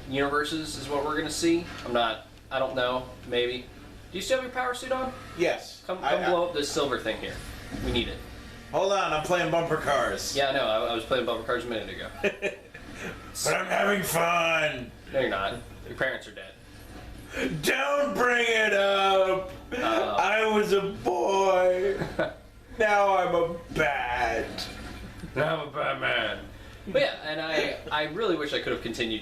S2: universes is what we're going to see. I don't know, maybe. Do you still have your power suit on?
S1: Yes.
S2: Come blow up this silver thing here. We need it.
S1: Hold on, I'm playing bumper cars.
S2: Yeah, I know. I was playing bumper cars a minute ago.
S1: But I'm having fun.
S2: No, you're not. Your parents are dead.
S1: Don't bring it up. I was a boy. Now I'm a bat.
S2: Now I'm a bad man. But yeah, and I really wish I could have continued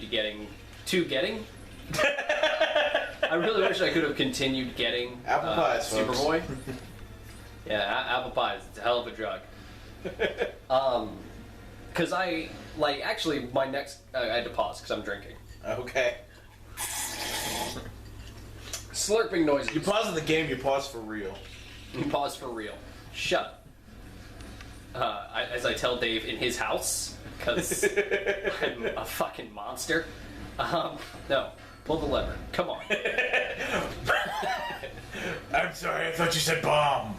S2: I really wish I could have continued getting
S1: apple pies,
S2: Superboy. Yeah, apple pies. It's a hell of a drug. Because actually, my next... I had to pause because I'm drinking.
S1: Okay.
S2: Slurping noises.
S1: You pause in the game, you pause for real.
S2: You pause for real. Shut up. As I tell Dave in his house, because I'm a fucking monster. No. Pull the lever. Come on.
S1: I'm sorry, I thought you said bomb.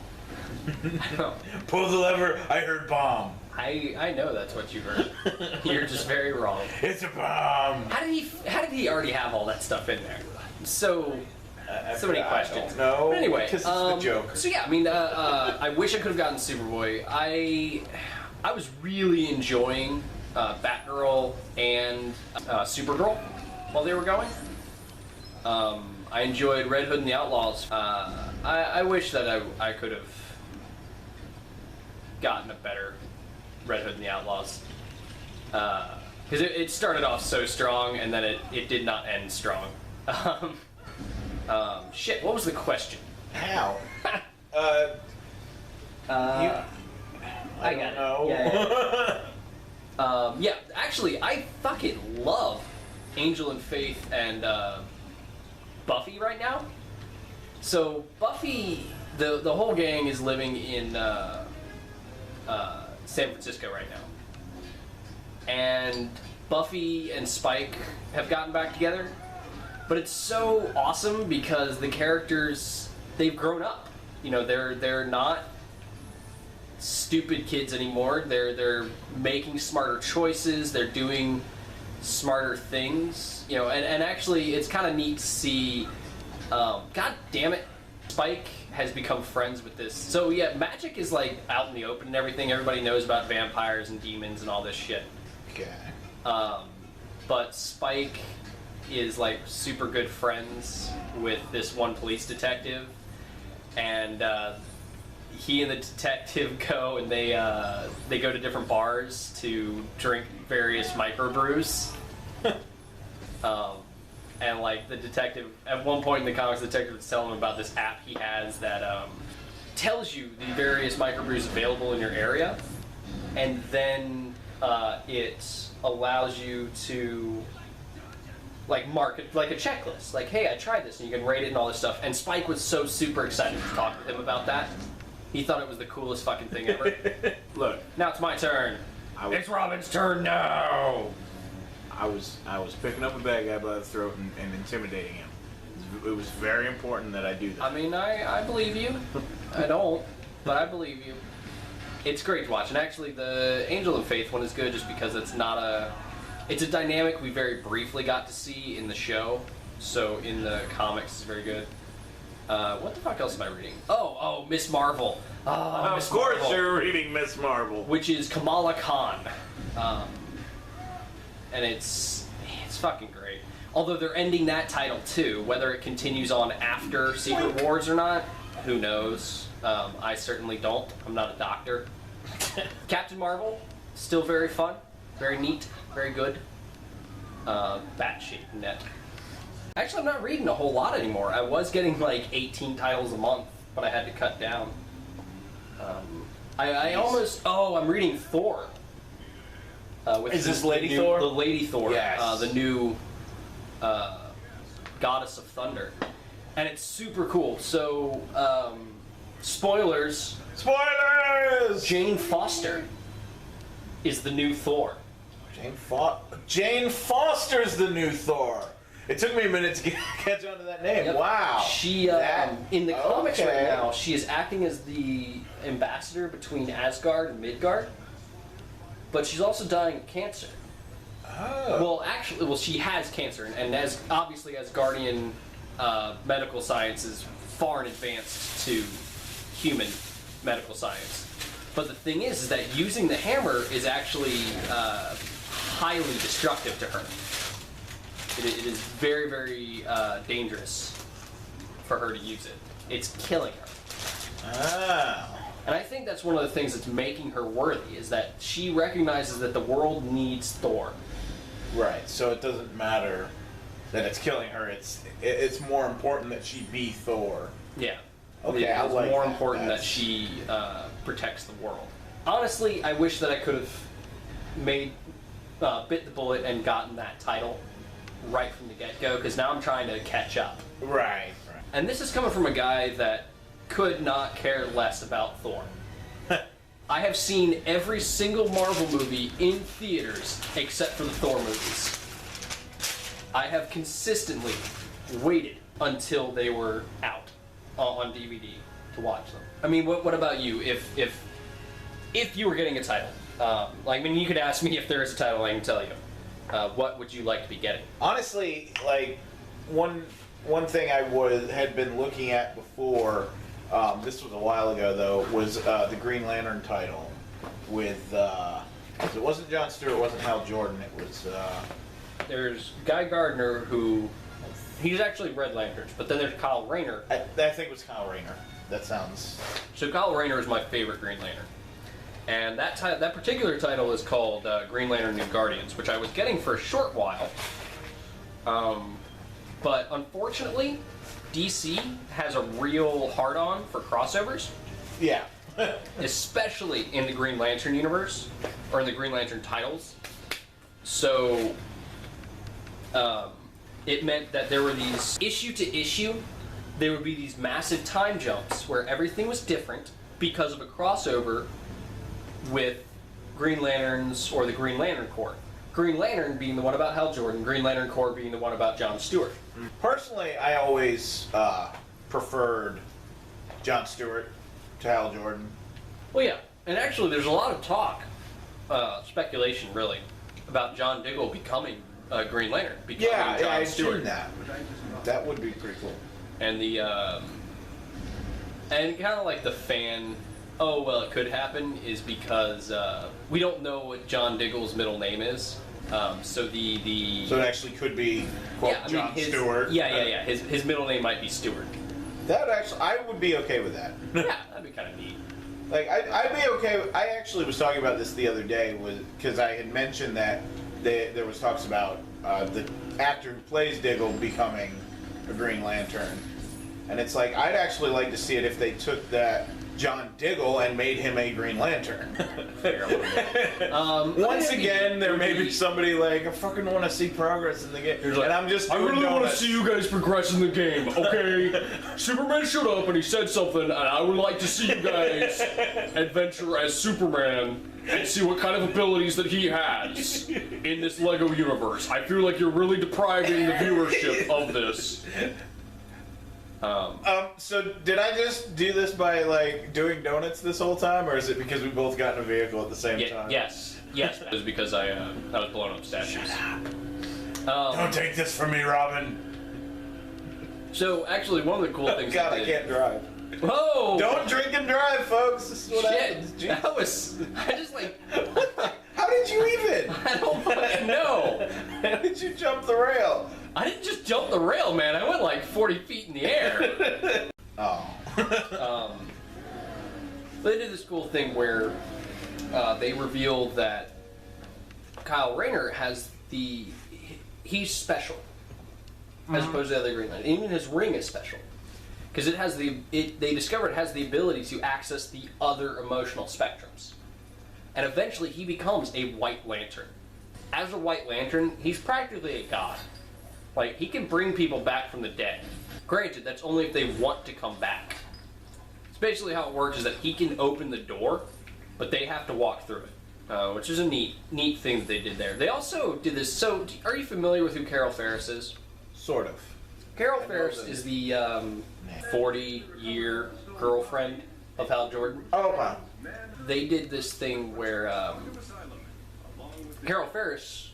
S2: No.
S1: Pull the lever, I heard bomb.
S2: I know that's what you heard. You're just very wrong.
S1: It's a bomb.
S2: How did he already have all that stuff in there? So many questions.
S1: No.
S2: Anyway,
S1: because it's the joke.
S2: So yeah, I mean, I wish I could have gotten Superboy. I was really enjoying Batgirl and Supergirl while they were going. I enjoyed Red Hood and the Outlaws. I wish that I could have gotten a better Red Hood and the Outlaws. Because it started off so strong, and then it did not end strong. Shit, what was the question?
S1: How?
S2: I
S1: don't know.
S2: Yeah, actually, I fucking love Angel and Faith and Buffy right now. So Buffy, the whole gang is living in San Francisco right now, and Buffy and Spike have gotten back together. But it's so awesome because the characters, they've grown up. You know, they're not stupid kids anymore. They're making smarter choices. They're doing smarter things. You know, and actually, it's kind of neat to see. God damn it, Spike has become friends with this. So yeah, magic is like out in the open and everything. Everybody knows about vampires and demons and all this shit.
S1: Okay.
S2: But Spike is like super good friends with this one police detective, and he and the detective go and they go to different bars to drink various microbrews. And like the detective, at one point in the comics, the detective is telling him about this app he has that tells you the various microbrews available in your area, and then it allows you to like mark it like a checklist. Like, hey, I tried this, and you can rate it and all this stuff. And Spike was so super excited to talk with him about that. He thought it was the coolest fucking thing ever.
S4: Look,
S2: Now it's my turn. It's Robin's turn now.
S4: I was picking up a bad guy by the throat and intimidating him. It was very important that I do that.
S2: I mean, I believe you. I don't, but I believe you. It's great to watch, and actually, the Angel of Faith one is good just because it's a dynamic we very briefly got to see in the show. So in the comics, it's very good. What the fuck else am I reading? Oh, Miss Marvel.
S4: Of course you're reading Miss Marvel.
S2: Which is Kamala Khan. And it's fucking great. Although they're ending that title too. Whether it continues on after Secret Wars or not, who knows? I certainly don't. I'm not a doctor. Captain Marvel, still very fun, very neat, very good. Batshit net. Actually, I'm not reading a whole lot anymore. I was getting like 18 titles a month, but I had to cut down. I'm reading Thor.
S1: Is this Lady Thor?
S2: The Lady Thor.
S1: Yes.
S2: The new Goddess of Thunder. And it's super cool. So, spoilers.
S1: Spoilers!
S2: Jane Foster is the new Thor.
S1: Jane Foster's the new Thor. It took me a minute to catch on to that name.
S2: Yep.
S1: Wow.
S2: She, in the comics right now, she is acting as the ambassador between Asgard and Midgard. But she's also dying of cancer.
S1: Oh.
S2: Well, she has cancer, and as Asgardian medical science is far in advance to human medical science. But the thing is that using the hammer is actually highly destructive to her. It is very, very dangerous for her to use it. It's killing her.
S1: Ah.
S2: And I think that's one of the things that's making her worthy, is that she recognizes that the world needs Thor.
S1: Right, so it doesn't matter that it's killing her, it's more important that she be Thor.
S2: Yeah.
S1: Okay,
S2: it's
S1: like
S2: more
S1: that.
S2: important that she protects the world. Honestly, I wish that I could have bit the bullet and gotten that title right from the get-go, because now I'm trying to catch up.
S1: Right.
S2: And this is coming from a guy that could not care less about Thor. I have seen every single Marvel movie in theaters except for the Thor movies. I have consistently waited until they were out on DVD to watch them. I mean, what about you? If you were getting a title, you could ask me if there is a title, I can tell you. What would you like to be getting?
S1: Honestly, like one thing I had been looking at before, this was a while ago though, was the Green Lantern title with it wasn't Jon Stewart, it wasn't Hal Jordan, it was
S2: there's Guy Gardner, who he's actually Red Lanterns, but then there's Kyle Rayner.
S1: I think it was Kyle Rayner. That sounds.
S2: So Kyle Rayner is my favorite Green Lantern. And that particular title is called Green Lantern New Guardians, which I was getting for a short while. But unfortunately, DC has a real hard-on for crossovers.
S1: Yeah.
S2: Especially in the Green Lantern universe, or in the Green Lantern titles. So, it meant that there were these, issue to issue, there would be these massive time jumps where everything was different because of a crossover with Green Lanterns or the Green Lantern Corps. Green Lantern being the one about Hal Jordan, Green Lantern Corps being the one about Jon Stewart.
S1: Personally, I always preferred Jon Stewart to Hal Jordan.
S2: Well, yeah, and actually there's a lot of talk, speculation really, about John Diggle becoming Green Lantern, becoming Jon
S1: I've
S2: Stewart.
S1: seen that. That would be pretty cool.
S2: And the, and kind of like the fan, oh, well, it could happen, is because we don't know what John Diggle's middle name is. So
S1: it actually could be, quote, Jon Stewart.
S2: Yeah. His middle name might be Stewart.
S1: That actually, I would be okay with that.
S2: Yeah, that'd be kind of neat.
S1: Like, I'd be okay with, I actually was talking about this the other day, because I had mentioned that there was talks about the actor who plays Diggle becoming a Green Lantern. And it's like, I'd actually like to see it if they took that John Diggle and made him a Green Lantern. Once
S2: maybe-
S1: again, there may be somebody like, I fucking want to see progress in the game.
S2: Here's like,
S1: and I'm just
S2: I
S1: doing
S2: really want to
S1: donuts.
S2: see you guys progress in the game, okay? Superman showed up and he said something, and I would like to see you guys adventure as Superman and see what kind of abilities that he has in this Lego universe. I feel like you're really depriving the viewership of this.
S1: So did I just do this by like doing donuts this whole time, or is it because we both got in a vehicle at the same time?
S2: Yes. It was because I was blowing up statues.
S1: Don't take this from me, Robin.
S2: So actually, one of the cool things.
S1: God,
S2: that
S1: I can't drive.
S2: Whoa!
S1: Don't drink and drive, folks. This is what happens.
S2: Shit!
S1: Jesus.
S2: That was. I just like.
S1: How did you even?
S2: I don't fucking know.
S1: How did you jump the rail?
S2: I didn't just jump the rail, man. I went like 40 feet in the air.
S1: Oh.
S2: They did this cool thing where they revealed that Kyle Rayner has he's special as opposed to the other Green Lantern. Even his ring is special because they discovered it has the ability to access the other emotional spectrums, and eventually he becomes a White Lantern. As a White Lantern, he's practically a god. Like, he can bring people back from the dead. Granted, that's only if they want to come back. It's basically how it works is that he can open the door, but they have to walk through it, which is a neat thing that they did there. They also did this. So, are you familiar with who Carol Ferris is?
S1: Sort of.
S2: Carol Ferris is the 40-year girlfriend of Hal Jordan.
S1: Oh, wow.
S2: They did this thing where Carol Ferris,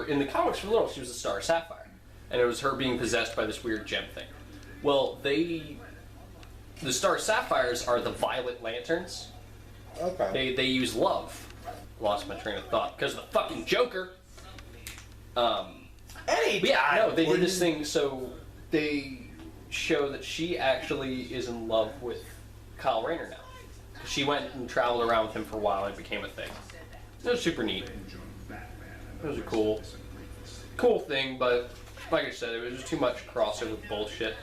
S2: in the comics for little, she was a Star Sapphire. And it was her being possessed by this weird gem thing. Well, the Star Sapphires are the Violet Lanterns.
S1: Okay.
S2: They use love. Lost my train of thought because of the fucking Joker.
S1: Hey,
S2: But yeah, no, they did this thing. So they show that she actually is in love with Kyle Rayner now. She went and traveled around with him for a while and it became a thing. It was super neat. It was a cool thing, but like I said, it was just too much crossover bullshit.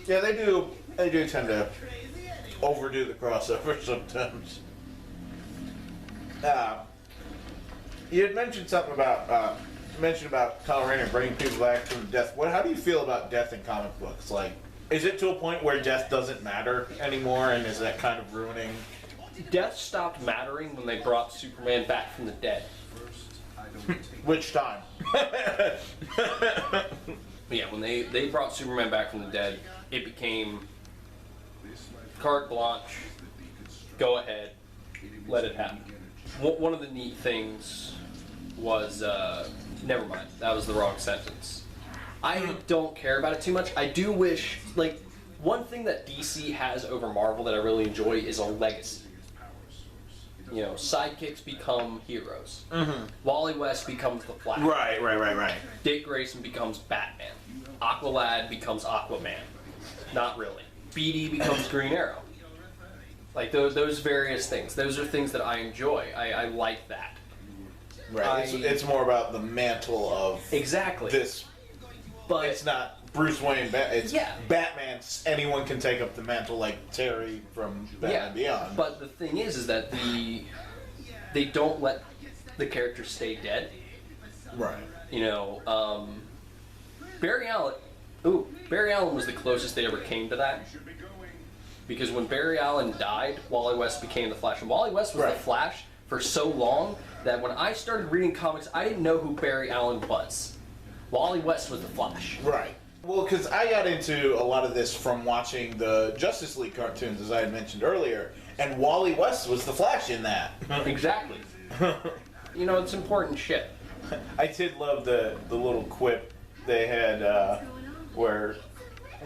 S1: Yeah, they do tend to overdo the crossover sometimes. You had mentioned something about Kyle Rayner bringing people back from death. How do you feel about death in comic books? Like, is it to a point where death doesn't matter anymore, and is that kind of ruining?
S2: Death stopped mattering when they brought Superman back from the dead.
S1: Which time?
S2: Yeah, when they brought Superman back from the dead, it became carte blanche, go ahead, let it happen. One of the neat things was, never mind, that was the wrong sentence. I don't care about it too much. I do wish, like, one thing that DC has over Marvel that I really enjoy is a legacy. You know, sidekicks become heroes. Mm-hmm. Wally West becomes the Flash.
S1: Right.
S2: Dick Grayson becomes Batman. Aqualad becomes Aquaman. Not really. BD becomes Green Arrow. Like those various things. Those are things that I enjoy. I like that.
S1: Right. It's more about the mantle of
S2: exactly
S1: this.
S2: But
S1: it's not Bruce Wayne. It's
S2: yeah.
S1: Batman. Anyone can take up the mantle, like Terry from Batman Beyond.
S2: But the thing is that they don't let the characters stay dead.
S1: Right.
S2: You know, Barry Allen was the closest they ever came to that. Because when Barry Allen died, Wally West became the Flash. And Wally West was the Flash for so long that when I started reading comics, I didn't know who Barry Allen was. Wally West was the Flash.
S1: Right. Well, because I got into a lot of this from watching the Justice League cartoons, as I had mentioned earlier, and Wally West was the Flash in that.
S2: Exactly. You know, it's important shit.
S1: I did love the little quip they had where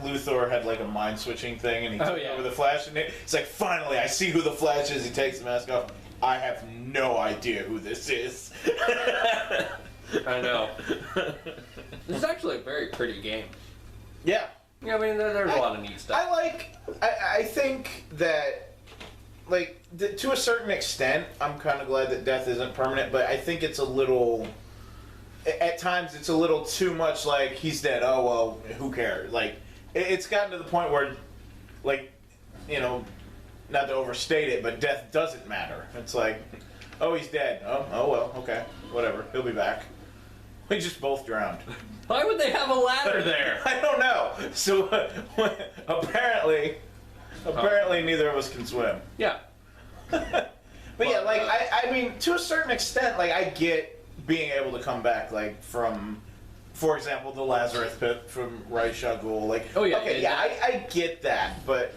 S1: Luthor had like a mind switching thing and he took over the Flash and it's like, finally I see who the Flash is. He takes the mask off. I have no idea who this is.
S2: I know. This is actually a very pretty game.
S1: Yeah.
S2: Yeah, I mean, there's a lot of neat stuff.
S1: I think that, like, to a certain extent, I'm kind of glad that death isn't permanent, but I think it's a little, at times it's a little too much like, he's dead, oh, well, who cares? Like, it's gotten to the point where, like, you know, not to overstate it, but death doesn't matter. It's like, oh, he's dead. Oh well, okay, whatever. He'll be back. We just both drowned.
S2: Why would they have a ladder there?
S1: I don't know. So apparently neither of us can swim.
S2: Yeah.
S1: But yeah, like I mean, to a certain extent, like I get being able to come back, like from, for example, the Lazarus pit from Ra's al Ghul. Like,
S2: Oh, yeah,
S1: okay,
S2: yeah,
S1: yeah, I get that, but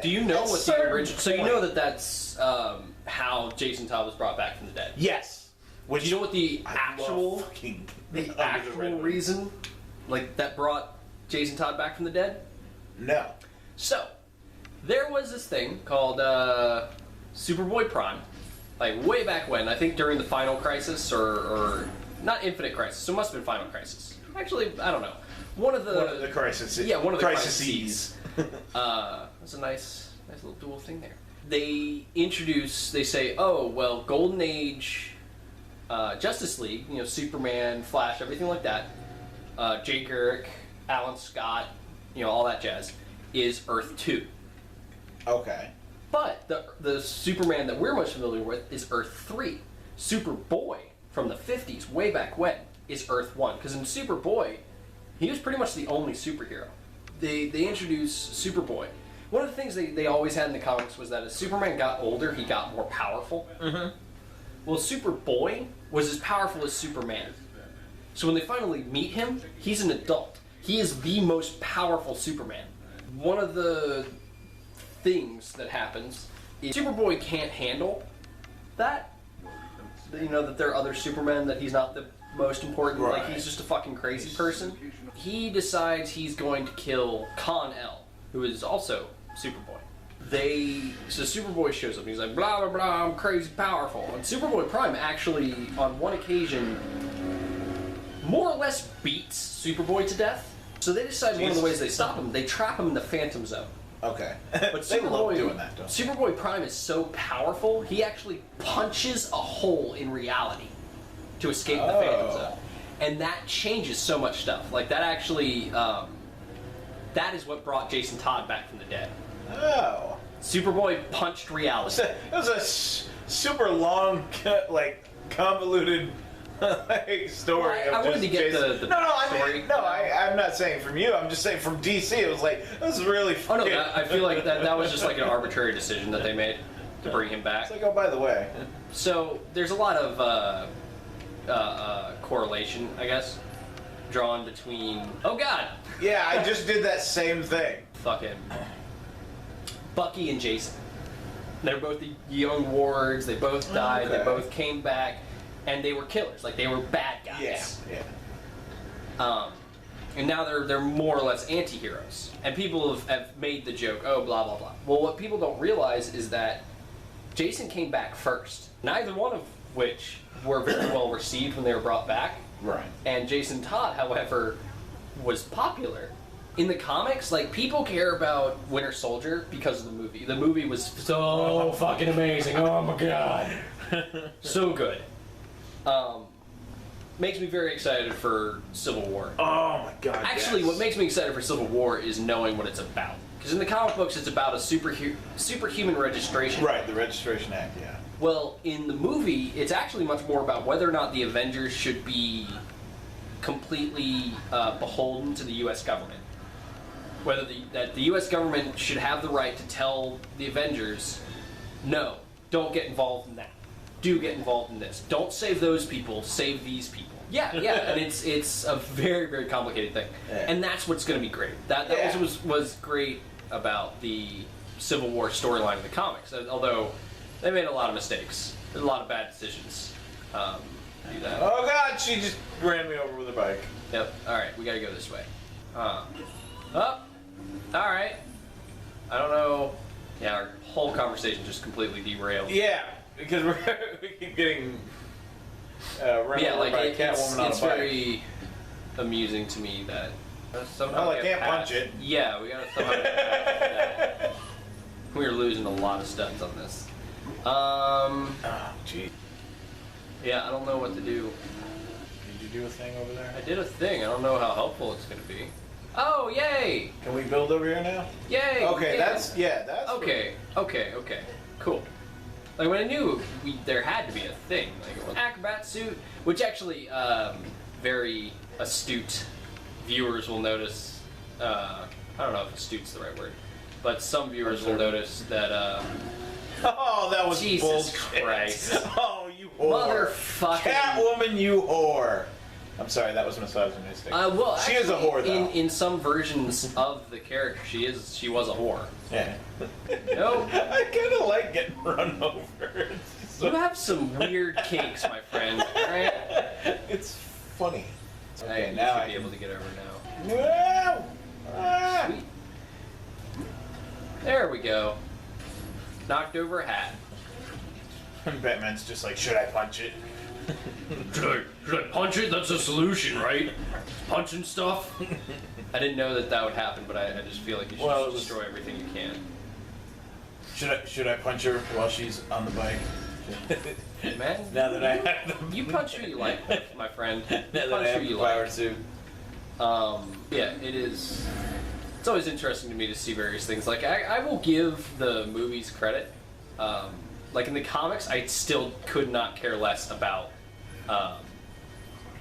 S2: Do you know
S1: at
S2: what the
S1: certain
S2: original? So you know
S1: point-
S2: that's how Jason Todd was brought back from the dead.
S1: Yes.
S2: Do you know what the
S1: I
S2: actual
S1: love fucking
S2: the
S1: Under the
S2: actual
S1: Red Hood.
S2: reason, like that brought Jason Todd back from the dead?
S1: No.
S2: So there was this thing called Superboy Prime, like way back when. I think during the Final Crisis or not Infinite Crisis. So it must have been Final Crisis. Actually, I don't know. One of the
S1: crises.
S2: Yeah, one of the
S1: crises.
S2: That's a nice little dual thing there. They say, oh, well, Golden Age, Justice League, you know, Superman, Flash, everything like that, Jay Garrick, Alan Scott, you know, all that jazz, is Earth 2.
S1: Okay.
S2: But the Superman that we're most familiar with is Earth 3. Superboy from the 50s, way back when, is Earth 1. Because in Superboy, he was pretty much the only superhero. They introduced Superboy. One of the things they always had in the comics was that as Superman got older, he got more powerful.
S1: Mm-hmm.
S2: Well, Superboy was as powerful as Superman. So when they finally meet him, he's an adult. He is the most powerful Superman. One of the things that happens is Superboy can't handle that. You know, that there are other Supermen, that he's not the most important, like he's just a fucking crazy person. He decides he's going to kill Con-El, who is also Superboy. So Superboy shows up and he's like, blah blah blah, I'm crazy powerful. And Superboy Prime actually, on one occasion, more or less beats Superboy to death. So they decide one of the ways they stop him, they trap him in the Phantom Zone.
S1: Okay.
S2: But
S1: they love
S2: Superboy,
S1: doing that, don't they?
S2: Superboy Prime is so powerful, he actually punches a hole in reality to escape the Phantom Zone. And that changes so much stuff. Like, that actually, that is what brought Jason Todd back from the dead.
S1: Oh.
S2: Superboy punched reality.
S1: It was a super long, like, convoluted like, story.
S2: Well, I
S1: of
S2: wanted
S1: just
S2: to get
S1: Jason.
S2: the
S1: No, I
S2: story.
S1: mean, no, I'm not saying from you. I'm just saying from DC. It was like, this is really
S2: Oh no,
S1: fucking...
S2: I feel like that was just like an arbitrary decision that they made to bring him back.
S1: It's like, oh, by the way.
S2: So there's a lot of correlation, I guess, drawn between. Oh God,
S1: Yeah, I just did that same thing.
S2: fucking Bucky and Jason. They're both the young wards. They both died. They
S1: Okay.
S2: both came back, and they were killers. Like, they were bad guys.
S1: Yeah.
S2: And now they're more or less anti-heroes. And people have made the joke, oh, blah, blah, blah. Well, what people don't realize is that Jason came back first. Neither one of which were very well received when they were brought back.
S1: Right.
S2: And Jason Todd, however, was popular. In the comics, like, people care about Winter Soldier because of the movie. The movie was so fucking amazing. Oh my God. So good. Makes me very excited for Civil War.
S1: Oh my God.
S2: Actually,
S1: yes.
S2: what makes me excited for Civil War is knowing what it's about. Because in the comic books, it's about a superhuman registration.
S1: Right, the Registration Act, yeah.
S2: Well, in the movie, it's actually much more about whether or not the Avengers should be completely beholden to the U.S. government. Whether that the U.S. government should have the right to tell the Avengers, no, don't get involved in that. Do get involved in this. Don't save those people, save these people. Yeah, and it's a very, very complicated thing.
S1: Yeah.
S2: And that's what's going to be great. That
S1: Yeah.
S2: was great about the Civil War storyline in the comics, although they made a lot of mistakes. There's a lot of bad decisions. Do that.
S1: Oh God, she just ran me over with her bike.
S2: Yep. All right, we got to go this way. Up. All right. I don't know. Yeah, our whole conversation just completely derailed.
S1: Yeah, because we keep getting run
S2: Yeah,
S1: over
S2: like
S1: by a Catwoman on a
S2: it's
S1: bike.
S2: very amusing to me that somehow
S1: Well, I
S2: get
S1: can't
S2: past-
S1: punch it.
S2: Yeah, we gotta somehow get past that. We're losing a lot of studs on this.
S1: Oh, gee.
S2: Yeah, I don't know what to do.
S1: Did you do a thing over there?
S2: I did a thing. I don't know how helpful it's gonna be. Oh, yay!
S1: Can we build over here now?
S2: Yay!
S1: Okay,
S2: yeah.
S1: that's
S2: Okay, cool. Like when I knew there had to be a thing, like an acrobat suit, which actually very astute viewers will notice. I don't know if astute's the right word, but some viewers will notice that.
S1: Oh, that was
S2: Jesus
S1: bullshit.
S2: Christ!
S1: Oh, you whore!
S2: Motherfucker!
S1: Catwoman, you whore! I'm sorry, that was misogynistic.
S2: Well,
S1: she is a whore, though.
S2: In some versions of the character, she was a whore.
S1: Yeah.
S2: No.
S1: I kind of like getting run over.
S2: You have some weird kinks, my friend. All right.
S1: It's funny.
S2: Okay,
S1: Okay,
S2: now
S1: now
S2: you
S1: I
S2: should be
S1: can...
S2: able to get over now.
S1: No! Ah!
S2: Sweet. There we go. Knocked over a hat.
S1: Batman's just like, should I punch it?
S2: Should I punch it? That's a solution, right? Punching stuff? I didn't know that would happen, but I just feel like you should
S1: Well,
S2: just destroy everything you can.
S1: Should I punch her while she's on the bike?
S2: Man,
S1: Now that I have the
S2: you punch who you like, my friend. You
S1: now that
S2: punch
S1: I
S2: who
S1: have
S2: you
S1: the power
S2: like.
S1: suit.
S2: Yeah, it is. It's always interesting to me to see various things. Like I will give the movies credit. Like in the comics, I still could not care less about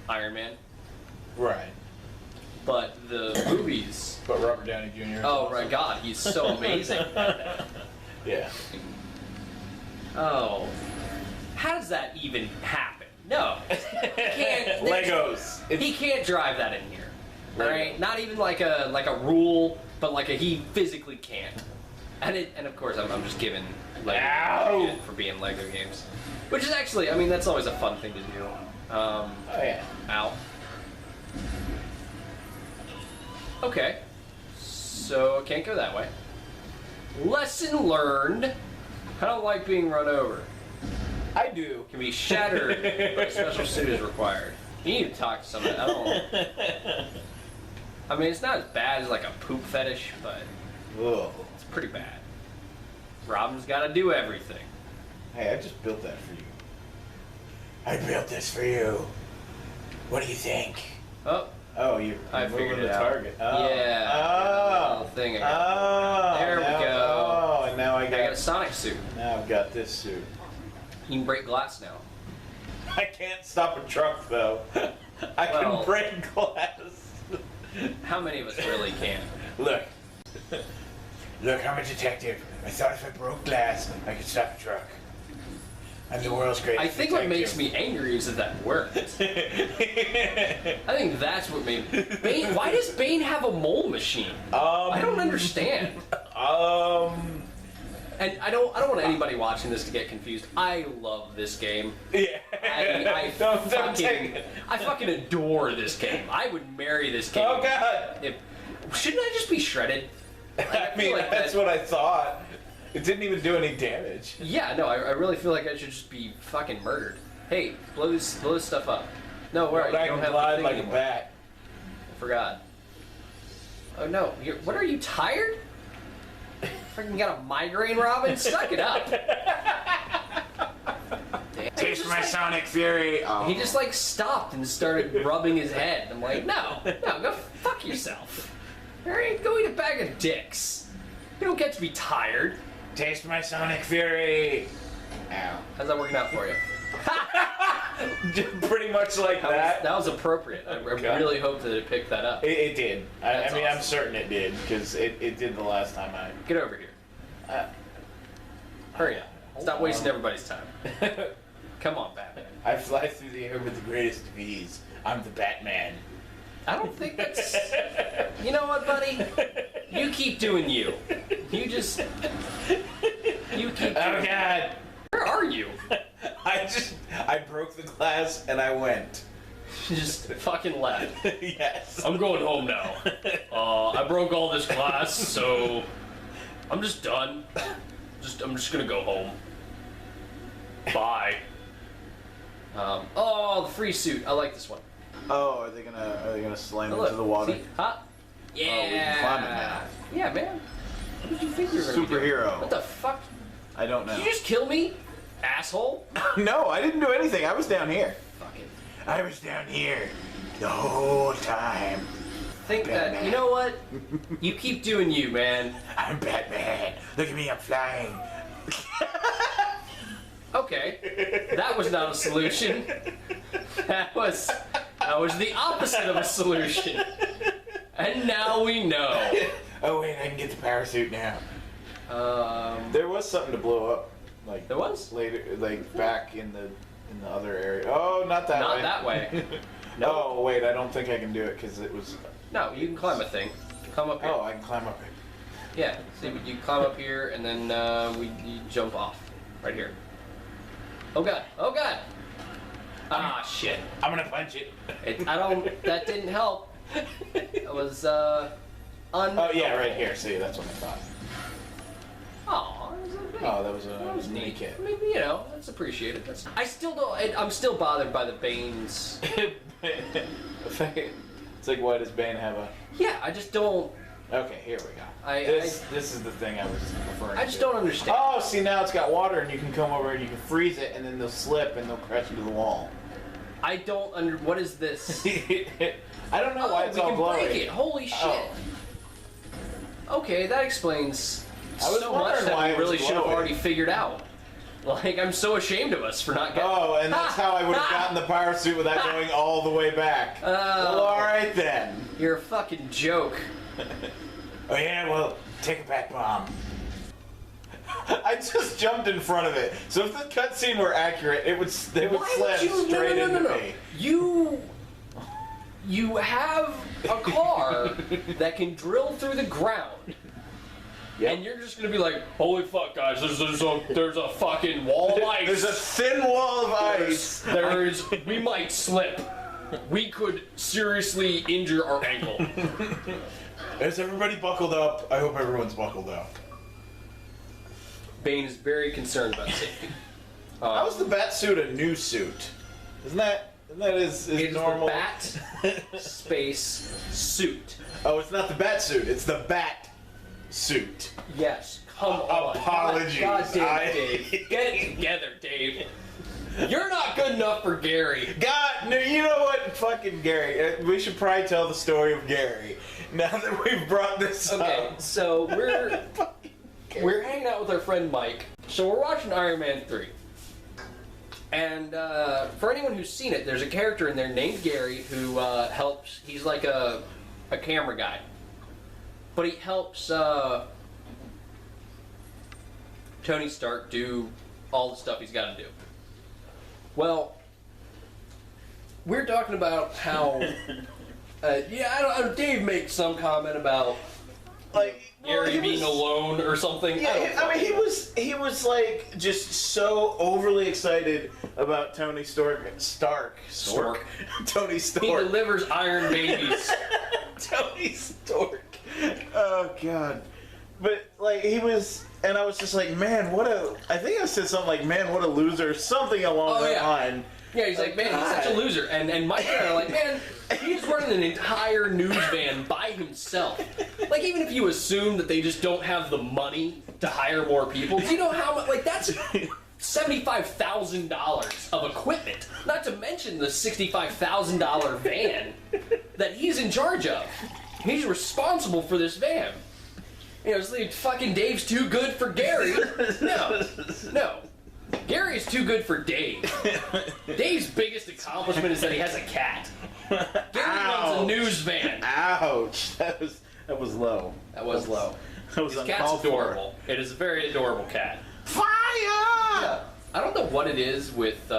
S2: Iron Man.
S1: Right.
S2: But the movies.
S1: But Robert Downey Jr. is
S2: Oh
S1: awesome.
S2: my God, he's so amazing at that.
S1: Yeah.
S2: Oh, how does that even happen? No, he can't.
S1: Legos.
S2: He can't drive that in here. All right, not even like a rule, but like he physically can't. And of course I'm just giving Lego shit for being Lego games, which is actually, I mean, that's always a fun thing to do.
S1: Oh yeah.
S2: Ow. Okay, so I can't go that way. Lesson learned. I don't like being run over.
S1: I do.
S2: Can be shattered, but a special suit is required. You need to talk to somebody. I mean, it's not as bad as like a poop fetish, but
S1: Ugh.
S2: it's pretty bad. Robin's got to do everything.
S1: Hey, I just built that for you. I built this for you. What do you think?
S2: Oh,
S1: Oh, you're
S2: I
S1: moving
S2: figured
S1: the
S2: it out.
S1: target. Oh.
S2: Yeah,
S1: Oh.
S2: little thing I
S1: Oh.
S2: got. There we
S1: now-
S2: go.
S1: Oh, and now I
S2: I got a
S1: got.
S2: Sonic suit.
S1: Now I've got this suit.
S2: You can break glass now.
S1: I can't stop a truck though. I
S2: Well-
S1: can break glass.
S2: How many of us really can?
S1: Look. Look, I'm a detective. I thought if I broke glass, I could stop a truck. I'm the world's greatest
S2: I think what makes
S1: detective.
S2: me angry is that worked. I think that's what made Bane. Why does Bane have a mole machine? I don't understand. And I don't want anybody watching this to get confused. I love this game.
S1: Yeah.
S2: I
S1: don't take it.
S2: fucking adore this game. I would marry this game.
S1: Oh God.
S2: Shouldn't I just be shredded?
S1: I
S2: feel
S1: mean,
S2: like
S1: that's
S2: that-
S1: what I thought. It didn't even do any damage.
S2: Yeah, no, I really feel like I should just be fucking murdered. Hey, blow this stuff up. No, where
S1: But
S2: you
S1: I
S2: don't
S1: can
S2: have
S1: glide
S2: the thing
S1: like a
S2: anymore.
S1: bat.
S2: I forgot. Oh no, what are you tired? Freaking got a migraine, Robin? Suck it up.
S1: Taste my Sonic Fury. Oh.
S2: He just like stopped and started rubbing his head. I'm like, no, go fuck yourself. Alright, go eat a bag of dicks. You don't get to be tired.
S1: Taste my Sonic Fury. Ow.
S2: How's that working out for you?
S1: Pretty much like that.
S2: That was appropriate. I really hope that it picked that up.
S1: It did. I
S2: That's
S1: mean, I'm
S2: awesome.
S1: certain it did because it did the last time I.
S2: Get over here. Hurry up. Stop wasting everybody's time. Come on, Batman.
S1: I fly through the air with the greatest of ease. I'm the Batman.
S2: I don't think that's... You know what, buddy? You keep doing you. You keep
S1: Oh
S2: doing
S1: God!
S2: Where are you?
S1: I broke the glass and I went.
S2: You just fucking left.
S1: Yes.
S2: I'm going home now. I broke all this glass, so I'm just done. I'm just gonna go home. Bye. Oh, the free suit. I like this one.
S1: Oh, are they gonna slam
S2: Oh, look,
S1: into the water?
S2: see? Huh? Yeah.
S1: we can climb it now.
S2: Yeah, man. What did you think you were gonna be doing?
S1: Superhero.
S2: What the fuck?
S1: I don't know.
S2: Did you just kill me, asshole?
S1: No, I didn't do anything. I was down here.
S2: Fucking
S1: I was down here the whole time.
S2: think that, you know what? You keep doing you, man.
S4: I'm Batman. Look at me, I'm flying.
S2: Okay, that was not a solution. That was the opposite of a solution. And now we know.
S4: Oh wait, I can get the parachute now.
S1: There was something to blow up. Like
S2: There was?
S1: later, like back in the other area. Oh, not that way.
S2: Not that way.
S1: No. Oh wait, I don't think I can do it because it was.
S2: No, you can climb a thing. Come up here.
S1: Oh, I can climb up it.
S2: Yeah, see, you climb up here and then you jump off. Right here. Oh god, oh god! Ah, shit.
S4: I'm gonna punch it.
S2: That didn't help. It was,
S1: Oh yeah, right here. See, that's what I thought.
S2: Oh,
S1: That was a mini
S2: neat.
S1: kit.
S2: I mean, you know, that's appreciated. I still don't. I'm still bothered by the Bane's.
S1: It's like, why does Bane have a?
S2: Yeah, I just don't.
S1: Okay, here we go. This is the thing I was referring to.
S2: I just don't understand.
S1: Oh, see, now it's got water, and you can come over and you can freeze it, and then they'll slip and they'll crash into the wall.
S2: I don't under. What is this?
S1: I don't know why it's all
S2: we can
S1: blurry.
S2: break it. Holy shit.
S1: Oh.
S2: Okay, that explains
S1: I was
S2: so much
S1: wondering
S2: that
S1: why
S2: we
S1: it was
S2: really should have
S1: glowing.
S2: already figured out. Like, I'm so ashamed of us for not getting.
S1: Oh, and that's how I would have gotten the power suit without going all the way back.
S2: Oh.
S1: Well, all right then.
S2: You're a fucking joke.
S4: Oh yeah, well, take it back, Mom.
S1: I just jumped in front of it. So if the cutscene were accurate, they would slam straight into me.
S2: You have a car that can drill through the ground.
S1: Yep.
S2: And you're just gonna be like, holy fuck, guys! There's a fucking wall of ice.
S1: There's a thin wall of ice.
S2: We might slip. We could seriously injure our ankle.
S1: Is everybody buckled up? I hope everyone's buckled up.
S2: Bane is very concerned about safety.
S1: How is the bat suit a new suit? Isn't that is
S2: It's
S1: normal?
S2: the bat space suit.
S1: Oh, it's not the bat suit. It's the bat suit.
S2: Yes. Come on.
S1: Apologies.
S2: God damn it, Dave. Get it together, Dave. You're not good enough for Gary.
S1: God, no, you know what? Fucking Gary. We should probably tell the story of Gary. Now that we've brought this
S2: Okay,
S1: up.
S2: so we're hanging out with our friend Mike. So we're watching Iron Man 3. And for anyone who's seen it, there's a character in there named Gary who helps. He's like a camera guy. But he helps Tony Stark do all the stuff he's got to do. Well, we're talking about how... Dave makes some comment about Gary being alone or something.
S1: Yeah, I mean, he was like just so overly excited about Tony Stork. Tony
S2: He
S1: Stork.
S2: delivers iron babies.
S1: Tony Stork. Oh God. But like he was, and I was just like, man, I think I said something like, man, what a loser, something along that line.
S2: Yeah, he's like, man, he's such a loser. And Mike and I are like, man, he's running an entire news van by himself. Like, even if you assume that they just don't have the money to hire more people, do you know how much, like, that's $75,000 of equipment. Not to mention the $65,000 van that he's in charge of. He's responsible for this van. You know, it's like, fucking Dave's too good for Gary. No. Gary's too good for Dave. Dave's biggest accomplishment is that he has a cat. Gary runs a news van.
S1: Ouch. That was low.
S2: That was low.
S1: That was
S2: His cat's adorable. It is a very adorable cat.
S1: Fire!
S2: Yeah. I don't know what it is with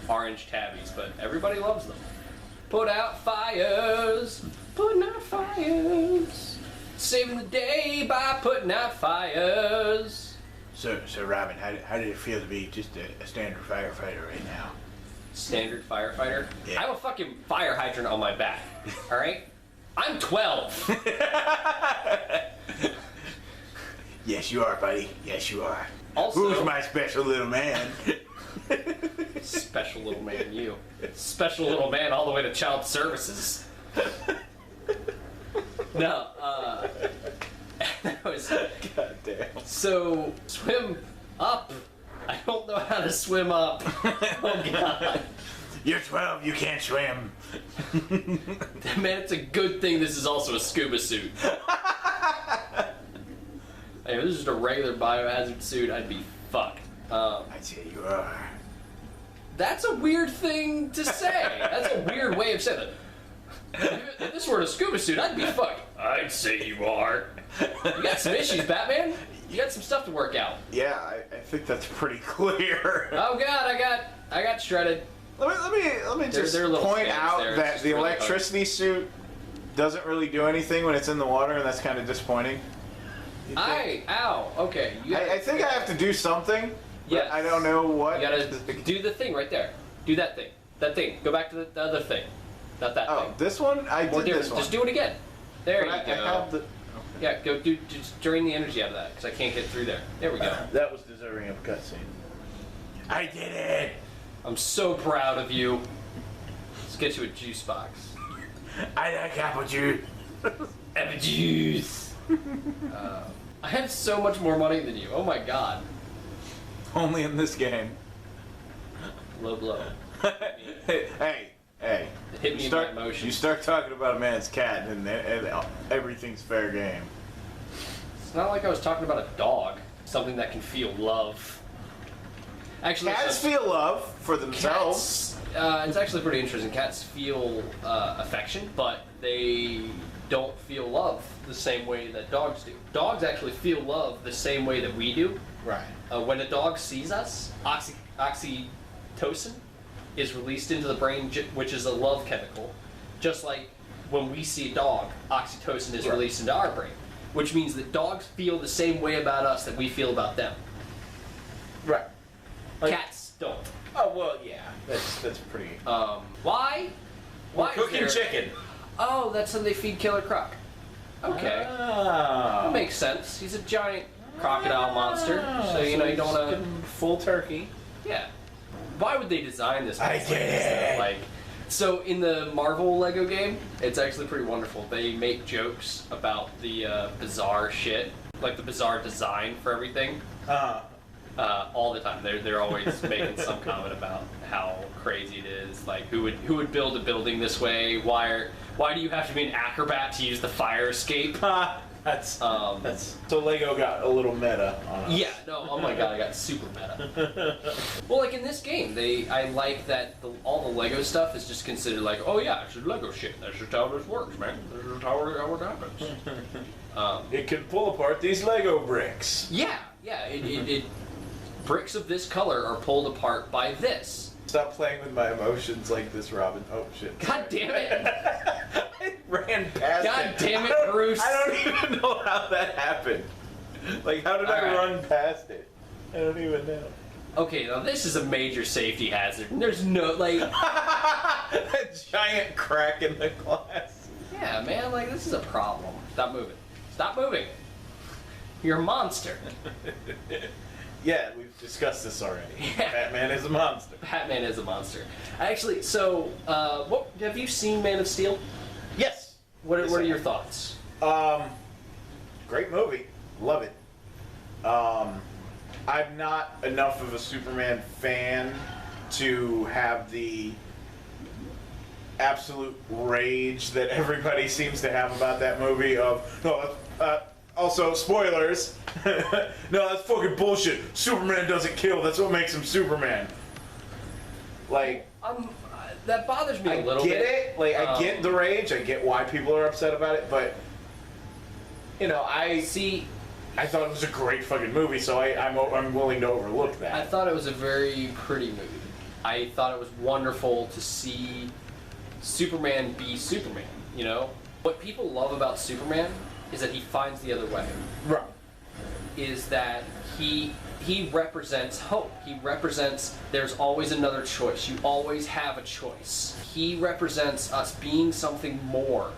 S2: orange tabbies, but everybody loves them. Put out fires. Putting out fires. Saving the day by putting out fires.
S4: So Robin, how did it feel to be just a standard firefighter right now?
S2: Standard firefighter?
S4: Yeah.
S2: I have a fucking fire hydrant on my back. Alright? I'm 12.
S4: Yes, you are, buddy. Yes, you are.
S2: Also-
S4: Who's my special little man?
S2: Special little man, you. Special little man all the way to child services. No, that was...
S1: God damn.
S2: So, swim up. I don't know how to swim up. Oh, God.
S4: You're 12, you can't swim.
S2: Man, it's a good thing this is also a scuba suit. Hey, if this is just a regular biohazard suit, I'd be fucked.
S4: I'd say you are.
S2: That's a weird thing to say. That's a weird way of saying it. If this were a scuba suit, I'd be fucked. I'd say you are. You got some issues, Batman. You got some stuff to work out.
S4: Yeah, I think that's pretty clear.
S2: Oh God, I got shredded.
S4: Let me just point out that the electricity suit doesn't really do anything when it's in the water, and that's kind of disappointing.
S2: Ow, okay.
S4: I think I have to do something.
S2: Yes.
S4: I don't know what.
S2: You gotta do the thing right there. Do that thing. That thing. Go back to the other thing. Not that thing.
S4: Oh, this one? I did this one.
S2: Just do it again. There you go.
S4: I have the...
S2: Yeah, go just drain the energy out of that, because I can't get through there. There we go.
S1: That was deserving of a cutscene.
S4: I did it!
S2: I'm so proud of you. Let's get you a juice box.
S4: I like apple juice.
S2: Apple juice. I have so much more money than you. Oh my God.
S4: Only in this game.
S2: Low blow.
S4: Hey.
S2: It hit me in my emotions.
S4: You start talking about a man's cat, and everything's fair game.
S2: It's not like I was talking about a dog. Something that can feel love. Actually,
S4: cats feel love for themselves.
S2: Cats, it's actually pretty interesting. Cats feel affection, but they don't feel love the same way that dogs do. Dogs actually feel love the same way that we do.
S1: Right.
S2: When a dog sees us, oxytocin is released into the brain, which is a love chemical. Just like when we see a dog, oxytocin is released into our brain, which means that dogs feel the same way about us that we feel about them.
S1: Right.
S2: Cats don't.
S1: Oh well, yeah. That's pretty.
S2: Why? Why
S1: Cooking chicken.
S2: Oh, that's when they feed Killer Croc. Okay.
S1: Oh.
S2: That makes sense. He's a giant crocodile monster, so you know you don't want to.
S1: Full turkey.
S2: Yeah. Why would they design this?
S4: I get it.
S2: Like, so in the Marvel Lego game, it's actually pretty wonderful. They make jokes about the bizarre shit, like the bizarre design for everything. All the time. They're always making some comment about how crazy it is. Like who would build a building this way? Why do you have to be an acrobat to use the fire escape?
S1: That's so Lego got a little meta on us.
S2: Yeah, no, oh my God, I got super meta. Well, like in this game, I like that all the Lego stuff is just considered like, oh yeah, it's just Lego shit. That's just how this works, man. This is how it happens.
S1: It can pull apart these Lego bricks.
S2: Yeah. Bricks of this color are pulled apart by this.
S1: Stop playing with my emotions like this, Robin. Oh shit.
S2: God damn it.
S1: I ran past
S2: God
S1: it.
S2: damn it, Bruce.
S1: I don't even know how that happened. Like, how did I run past it? I don't even know.
S2: Okay, now this is a major safety hazard. There's no, like...
S1: A giant crack in the glass.
S2: Yeah, man, like, this is a problem. Stop moving. Stop moving. You're a monster.
S1: Yeah, we've discussed this already.
S2: Yeah.
S1: Batman is a monster.
S2: Batman is a monster. Actually, so, what have you seen Man of Steel?
S1: Yes.
S2: What are your thoughts?
S1: Great movie. Love it. I'm not enough of a Superman fan to have the absolute rage that everybody seems to have about that movie also, spoilers. No, that's fucking bullshit. Superman doesn't kill. That's what makes him Superman. Like,
S2: that bothers me a little bit.
S1: I get it. Like, I get the rage. I get why people are upset about it. But, you know, I thought it was a great fucking movie, so I'm willing to overlook that.
S2: I thought it was a very pretty movie. I thought it was wonderful to see Superman be Superman, you know? What people love about Superman is that he finds the other way.
S1: Right.
S2: Is that he represents hope. He represents there's always another choice. You always have a choice. He represents us being something more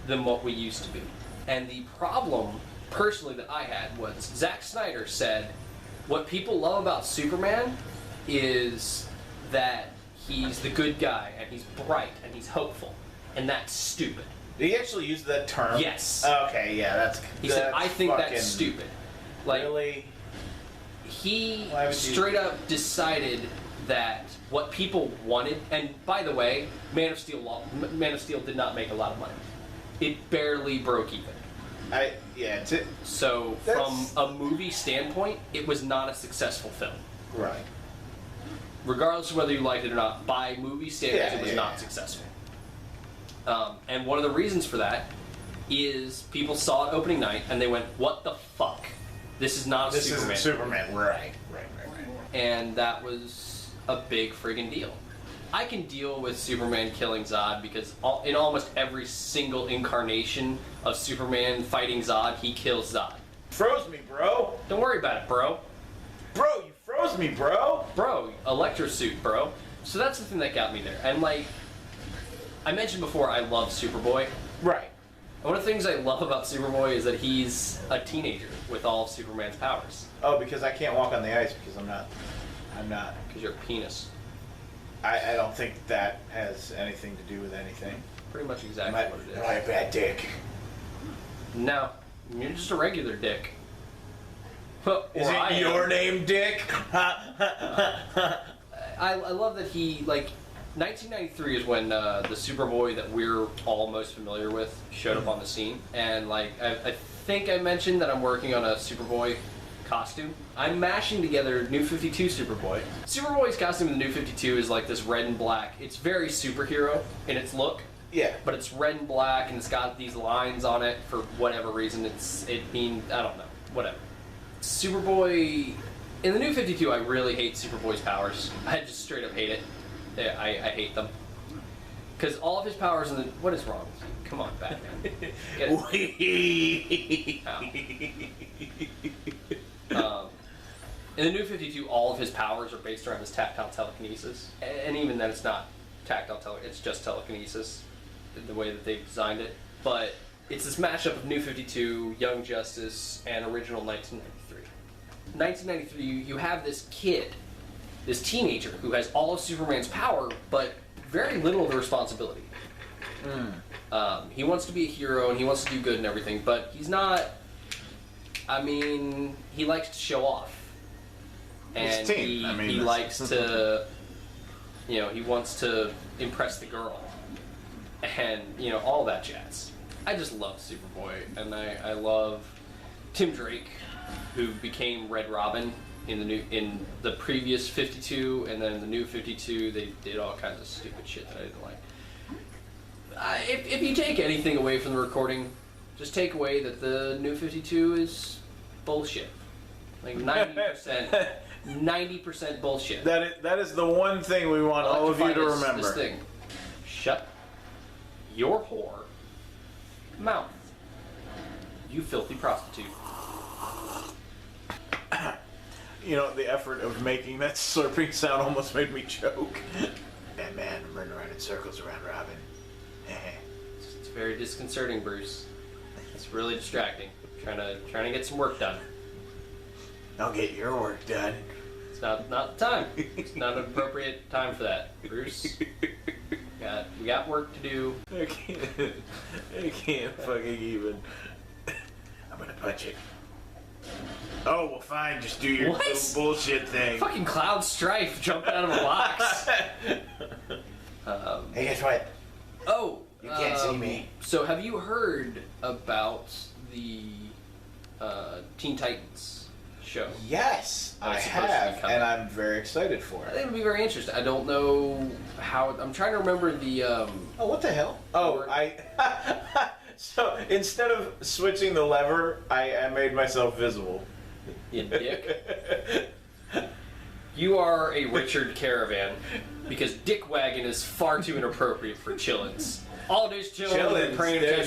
S2: than what we used to be. And the problem, personally, that I had was Zack Snyder said, what people love about Superman is that he's the good guy, and he's bright, and he's hopeful. And that's stupid.
S1: Did he actually use that term?
S2: Yes.
S1: Okay, yeah,
S2: He said, I think that's stupid. Like,
S1: really?
S2: He straight up decided that what people wanted, and by the way, Man of Steel did not make a lot of money. It barely broke even. So from a movie standpoint, it was not a successful film.
S1: Right.
S2: Regardless of whether you liked it or not, by movie standards, it was not successful. And one of the reasons for that is people saw it opening night and they went, "What the fuck? This is not Superman."
S1: This isn't Superman. Right.
S2: And that was a big friggin' deal. I can deal with Superman killing Zod because in almost every single incarnation of Superman fighting Zod, he kills Zod.
S1: Froze me, bro.
S2: Don't worry about it, bro.
S1: Bro, you froze me, bro.
S2: Bro, Electro suit, bro. So that's the thing that got me there. And like I mentioned before, I love Superboy.
S1: Right.
S2: One of the things I love about Superboy is that he's a teenager with all of Superman's powers.
S1: Oh, because I can't walk on the ice because I'm not.
S2: Because you're a penis.
S1: I don't think that has anything to do with anything.
S2: Pretty much exactly what it is.
S1: Am I a bad dick?
S2: No, you're just a regular dick.
S1: Is it your name, Dick?
S2: I love that he, like, 1993 is when the Superboy that we're all most familiar with showed up on the scene. And, like, I think I mentioned that I'm working on a Superboy costume. I'm mashing together New 52 Superboy. Superboy's costume in the New 52 is like this red and black. It's very superhero in its look.
S1: Yeah.
S2: But it's red and black and it's got these lines on it for whatever reason. I don't know. Whatever. Superboy... In the New 52, I really hate Superboy's powers. I just straight up hate it. I hate them. Because all of his powers in the... What is wrong with you? Come on, Batman. Get it. In the New 52, all of his powers are based around his tactile telekinesis. And even then, it's not tactile telekinesis, it's just telekinesis, the way that they've designed it. But it's this mashup of New 52, Young Justice, and original 1993. 1993, you have this kid, this teenager, who has all of Superman's power, but very little of the responsibility. He wants to be a hero, and he wants to do good and everything, but he's not... I mean, he likes to show off. And he likes to, he wants to impress the girl. And, all that jazz. I just love Superboy, and I love Tim Drake, who became Red Robin in the previous 52, and then in the New 52, they did all kinds of stupid shit that I didn't like. If you take anything away from the recording, just take away that the New 52 is bullshit. Like 90%. 90% bullshit.
S1: That is the one thing we want all of you to remember.
S2: This thing. Shut your whore mouth, you filthy prostitute.
S1: The effort of making that slurping sound almost made me choke. Batman running around in circles around Robin.
S2: It's very disconcerting, Bruce. It's really distracting. Trying to get some work done.
S1: I'll get your work done.
S2: It's not the time. It's not an appropriate time for that, Bruce. We got work to do.
S1: I can't fucking even. I'm gonna punch it. Oh, well, fine. Just do your little bullshit thing.
S2: Fucking Cloud Strife jumping out of a box.
S1: Hey, guess what?
S2: Oh,
S1: you can't see me.
S2: So, have you heard about the Teen Titans show?
S1: Yes, I have, and I'm very excited for it.
S2: I think it'll be very interesting. I don't know how. I'm trying to remember the.
S1: Oh, what the hell? Oh, So instead of switching the lever, I made myself visible.
S2: You dick. You are a Richard Caravan, because Dick Wagon is far too inappropriate for chillins. All these chillins praying attention.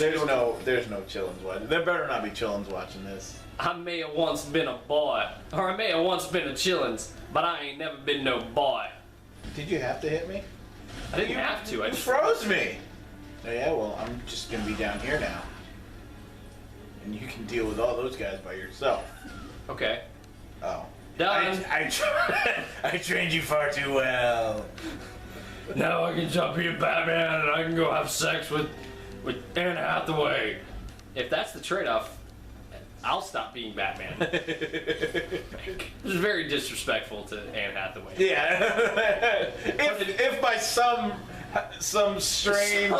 S1: There's no chillins watching. There better not be chillins watching this.
S2: I may have once been a boy, or I may have once been a chillins, but I ain't never been no boy.
S1: Did you have to hit me?
S2: I didn't have to.
S1: You froze me. Oh, yeah, well, I'm just gonna be down here now. And you can deal with all those guys by yourself.
S2: Okay.
S1: Oh.
S2: Done.
S1: I trained you far too well.
S2: Now I can jump here, Batman, and I can go have sex with Anne Hathaway. If that's the trade-off, I'll stop being Batman. It was very disrespectful to Anne Hathaway.
S4: Yeah. if by some strange,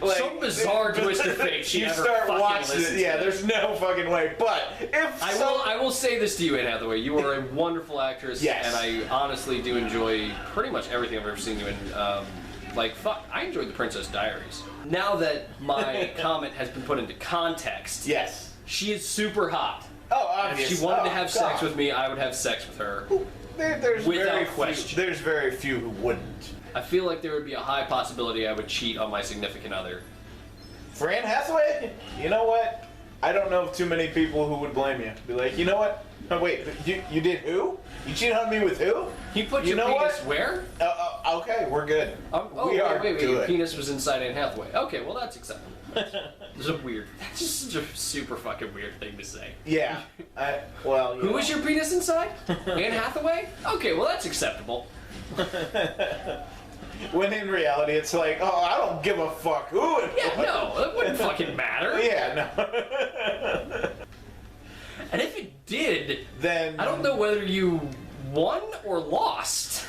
S2: some bizarre twist of fate she
S4: you
S2: ever
S4: start
S2: fucking
S4: watching it, yeah,
S2: to.
S4: there's no fucking way. But if
S2: I will say this to you, Anne Hathaway, you are a wonderful actress,
S4: yes.
S2: and I honestly do enjoy pretty much everything I've ever seen you in. I enjoyed The Princess Diaries. Now that my comment has been put into context,
S4: yes,
S2: she is super hot.
S4: Oh, obviously.
S2: If she wanted to have sex with me, I would have sex with her.
S4: There's
S2: without
S4: very
S2: question.
S4: Few, there's very few who wouldn't.
S2: I feel like there would be a high possibility I would cheat on my significant other.
S4: For Anne Hathaway, you know what? I don't know of too many people who would blame you. Be like, you know what? Oh, wait, you did who? You cheated on me with who?
S2: You put your penis where?
S4: Okay, we're good.
S2: We are good. Your penis was inside Anne Hathaway. Okay, well that's acceptable. That's just such a super fucking weird thing to say.
S4: Yeah.
S2: Who was your penis inside? Anne Hathaway? Okay, well that's acceptable.
S4: When in reality, it's like, oh, I don't give a fuck who it was.
S2: Yeah, no, it wouldn't fucking matter.
S4: Yeah, no.
S2: And if it did,
S4: then
S2: I don't know whether you won or lost.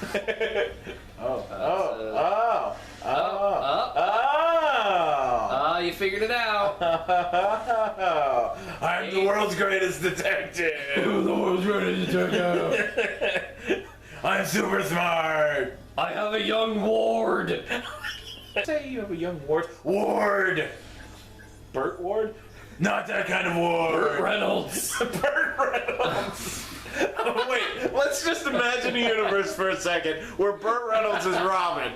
S2: You figured it out.
S4: I'm the world's greatest detective. I'm the world's greatest detective. I'm super smart.
S2: I have a young ward.
S4: Say you have a young ward. Ward. Burt Ward? Not that kind of Ward.
S2: Burt Reynolds.
S4: Burt Reynolds. Oh, wait, let's just imagine a universe for a second where Burt Reynolds is Robin.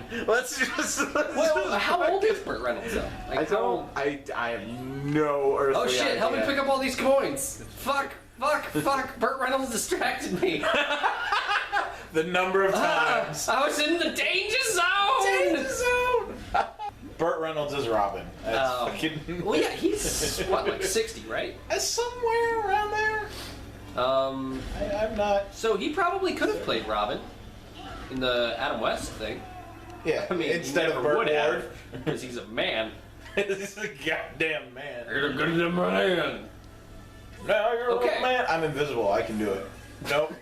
S2: How old is Burt Reynolds though?
S4: I have no earthly
S2: idea. Oh shit,
S4: idea.
S2: Help me pick up all these coins. Fuck. Burt Reynolds distracted me.
S4: The number of times.
S2: I was in the danger zone.
S4: Burt Reynolds is Robin. That's fucking...
S2: Well, yeah, he's, what, like 60, right?
S4: Somewhere around there. I'm not...
S2: So he probably could have played Robin in the Adam West thing.
S4: Yeah,
S2: I mean,
S4: instead of Burt Ward.
S2: Because he's a man.
S4: He's a goddamn man.
S2: You're a goddamn man.
S4: No, you're a little man. I'm invisible. I can do it. Nope.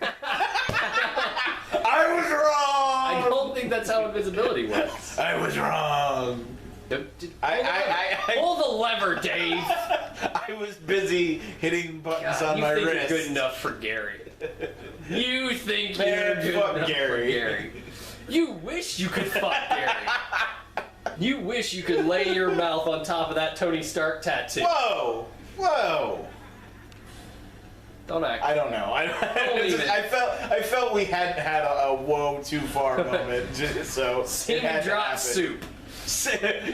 S4: I was wrong!
S2: I don't think that's how invisibility works.
S4: I was wrong.
S2: Pull the lever, Dave.
S4: I was busy hitting buttons on my wrist.
S2: You think you're good enough for Gary. You think you're good enough for Gary. You wish you could fuck Gary. You wish you could lay your mouth on top of that Tony Stark tattoo.
S4: Whoa!
S2: Don't act.
S4: I don't know. I felt we hadn't had a whoa too far moment, so
S2: Steam drop soup.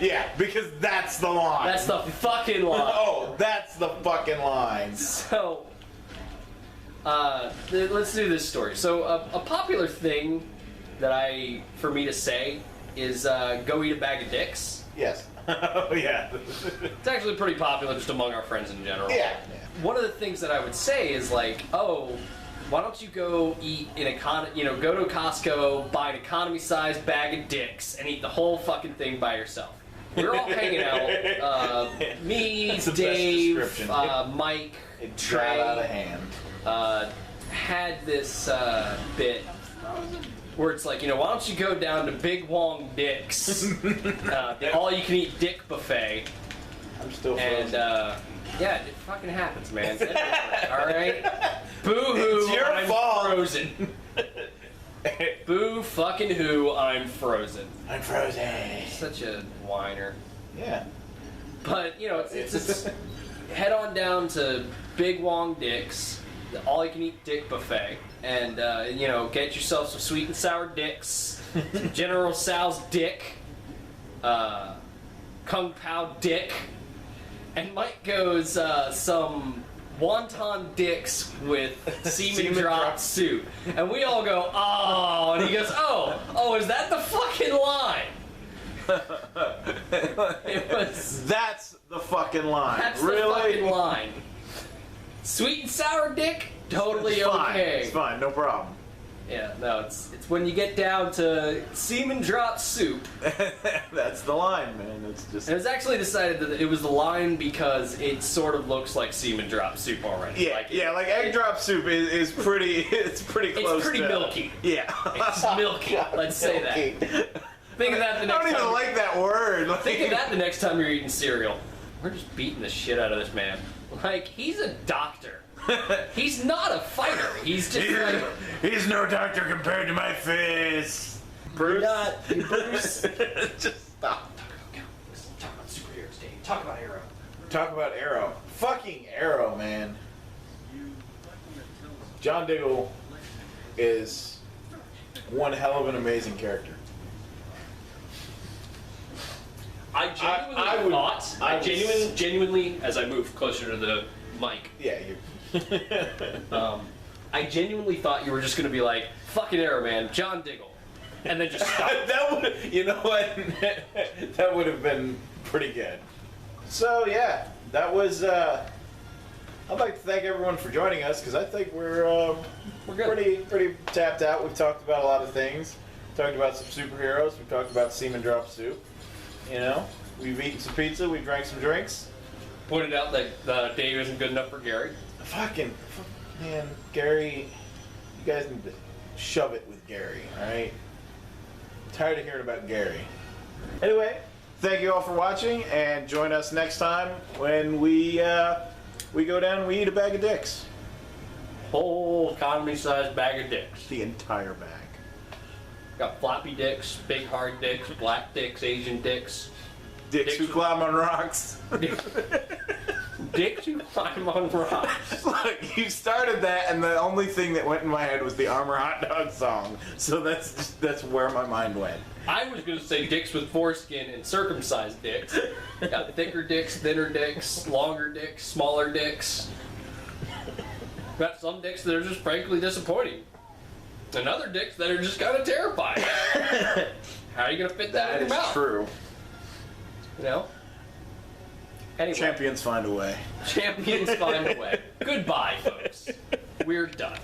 S4: Yeah, because that's the line.
S2: That's the fucking line.
S4: Oh, that's the fucking line.
S2: So, let's do this story. So, a popular thing that for me to say is go eat a bag of dicks.
S4: Yes. Oh, yeah.
S2: It's actually pretty popular just among our friends in general.
S4: Yeah.
S2: One of the things that I would say is like, oh, why don't you go eat go to Costco, buy an economy-sized bag of dicks, and eat the whole fucking thing by yourself. We're all hanging out. Me, Dave, Mike, Trey.
S4: Out of hand.
S2: Had this bit where it's like, why don't you go down to Big Wong Dick's, the all-you-can-eat dick buffet.
S4: I'm still frozen.
S2: And, yeah, it fucking happens, man. Alright? Boo-hoo,
S4: it's your fault.
S2: Frozen. Boo fucking who, I'm frozen.
S4: I'm frozen.
S2: Such a whiner.
S4: Yeah.
S2: But, it's head on down to Big Wong Dick's, the all-you-can-eat dick buffet, and, get yourself some sweet and sour dicks, some General Tso's dick, Kung Pao dick, and Mike goes, some wonton dicks with semen drop soup. And we all go, oh, and he goes, oh, is that the fucking line?
S4: That's the fucking line.
S2: That's
S4: really?
S2: the fucking line. Sweet and sour dick, totally
S4: it's fine.
S2: okay.
S4: It's fine, no problem.
S2: Yeah, no, it's when you get down to semen drop soup.
S1: That's the line, man. It's just.
S2: It was actually decided that it was the line because it sort of looks like semen drop soup already.
S1: Yeah, like egg drop soup is pretty. It's pretty close.
S2: It's pretty
S1: to,
S2: milky.
S1: Yeah,
S2: It's milky. Let's say
S1: milky.
S2: that. Think of that the next
S1: I don't even
S2: time.
S1: like that word. Like,
S2: Think of that the next time you're eating cereal. We're just beating the shit out of this man. Like, he's a doctor. He's not a fighter. He's just like...
S1: He's no doctor compared to my fist. Bruce?
S2: Bruce.
S1: Just stop.
S2: Talk about superheroes, Dave. Talk about Arrow.
S1: Talk about Arrow. Fucking Arrow, man. John Diggle is one hell of an amazing character.
S2: I genuinely, as I moved closer to the mic,
S1: Yeah, you.
S2: I genuinely thought you were just going to be like, fucking Arrow, man, John Diggle. And then just stop.
S1: That would, you know what? That would have been pretty good. So yeah, that was. I'd like to thank everyone for joining us because I think we're
S2: good.
S1: pretty tapped out. We've talked about a lot of things. Talked about some superheroes. We've talked about semen drop soup. You know, we've eaten some pizza. We drank some drinks.
S2: Pointed out that Dave isn't good enough for Gary.
S1: Man, Gary, you guys need to shove it with Gary. All right. I'm tired of hearing about Gary. Anyway, thank you all for watching, and join us next time when we go down and we eat a bag of dicks.
S2: Whole economy-sized bag of dicks.
S1: The entire bag.
S2: Got floppy dicks, big hard dicks, black dicks, Asian dicks.
S1: Dicks who climb on rocks.
S2: Dicks who climb on rocks.
S1: Look, you started that, and the only thing that went in my head was the Armor Hot Dog song. So that's where my mind went.
S2: I was going to say dicks with foreskin and circumcised dicks. Got thicker dicks, thinner dicks, longer dicks, smaller dicks. Got some dicks that are just frankly disappointing. And other dicks that are just kind of terrifying. How are you going to fit that in your mouth?
S1: True.
S2: You know? Anyway.
S1: Champions find a way.
S2: Champions find a way. Goodbye, folks. We're done.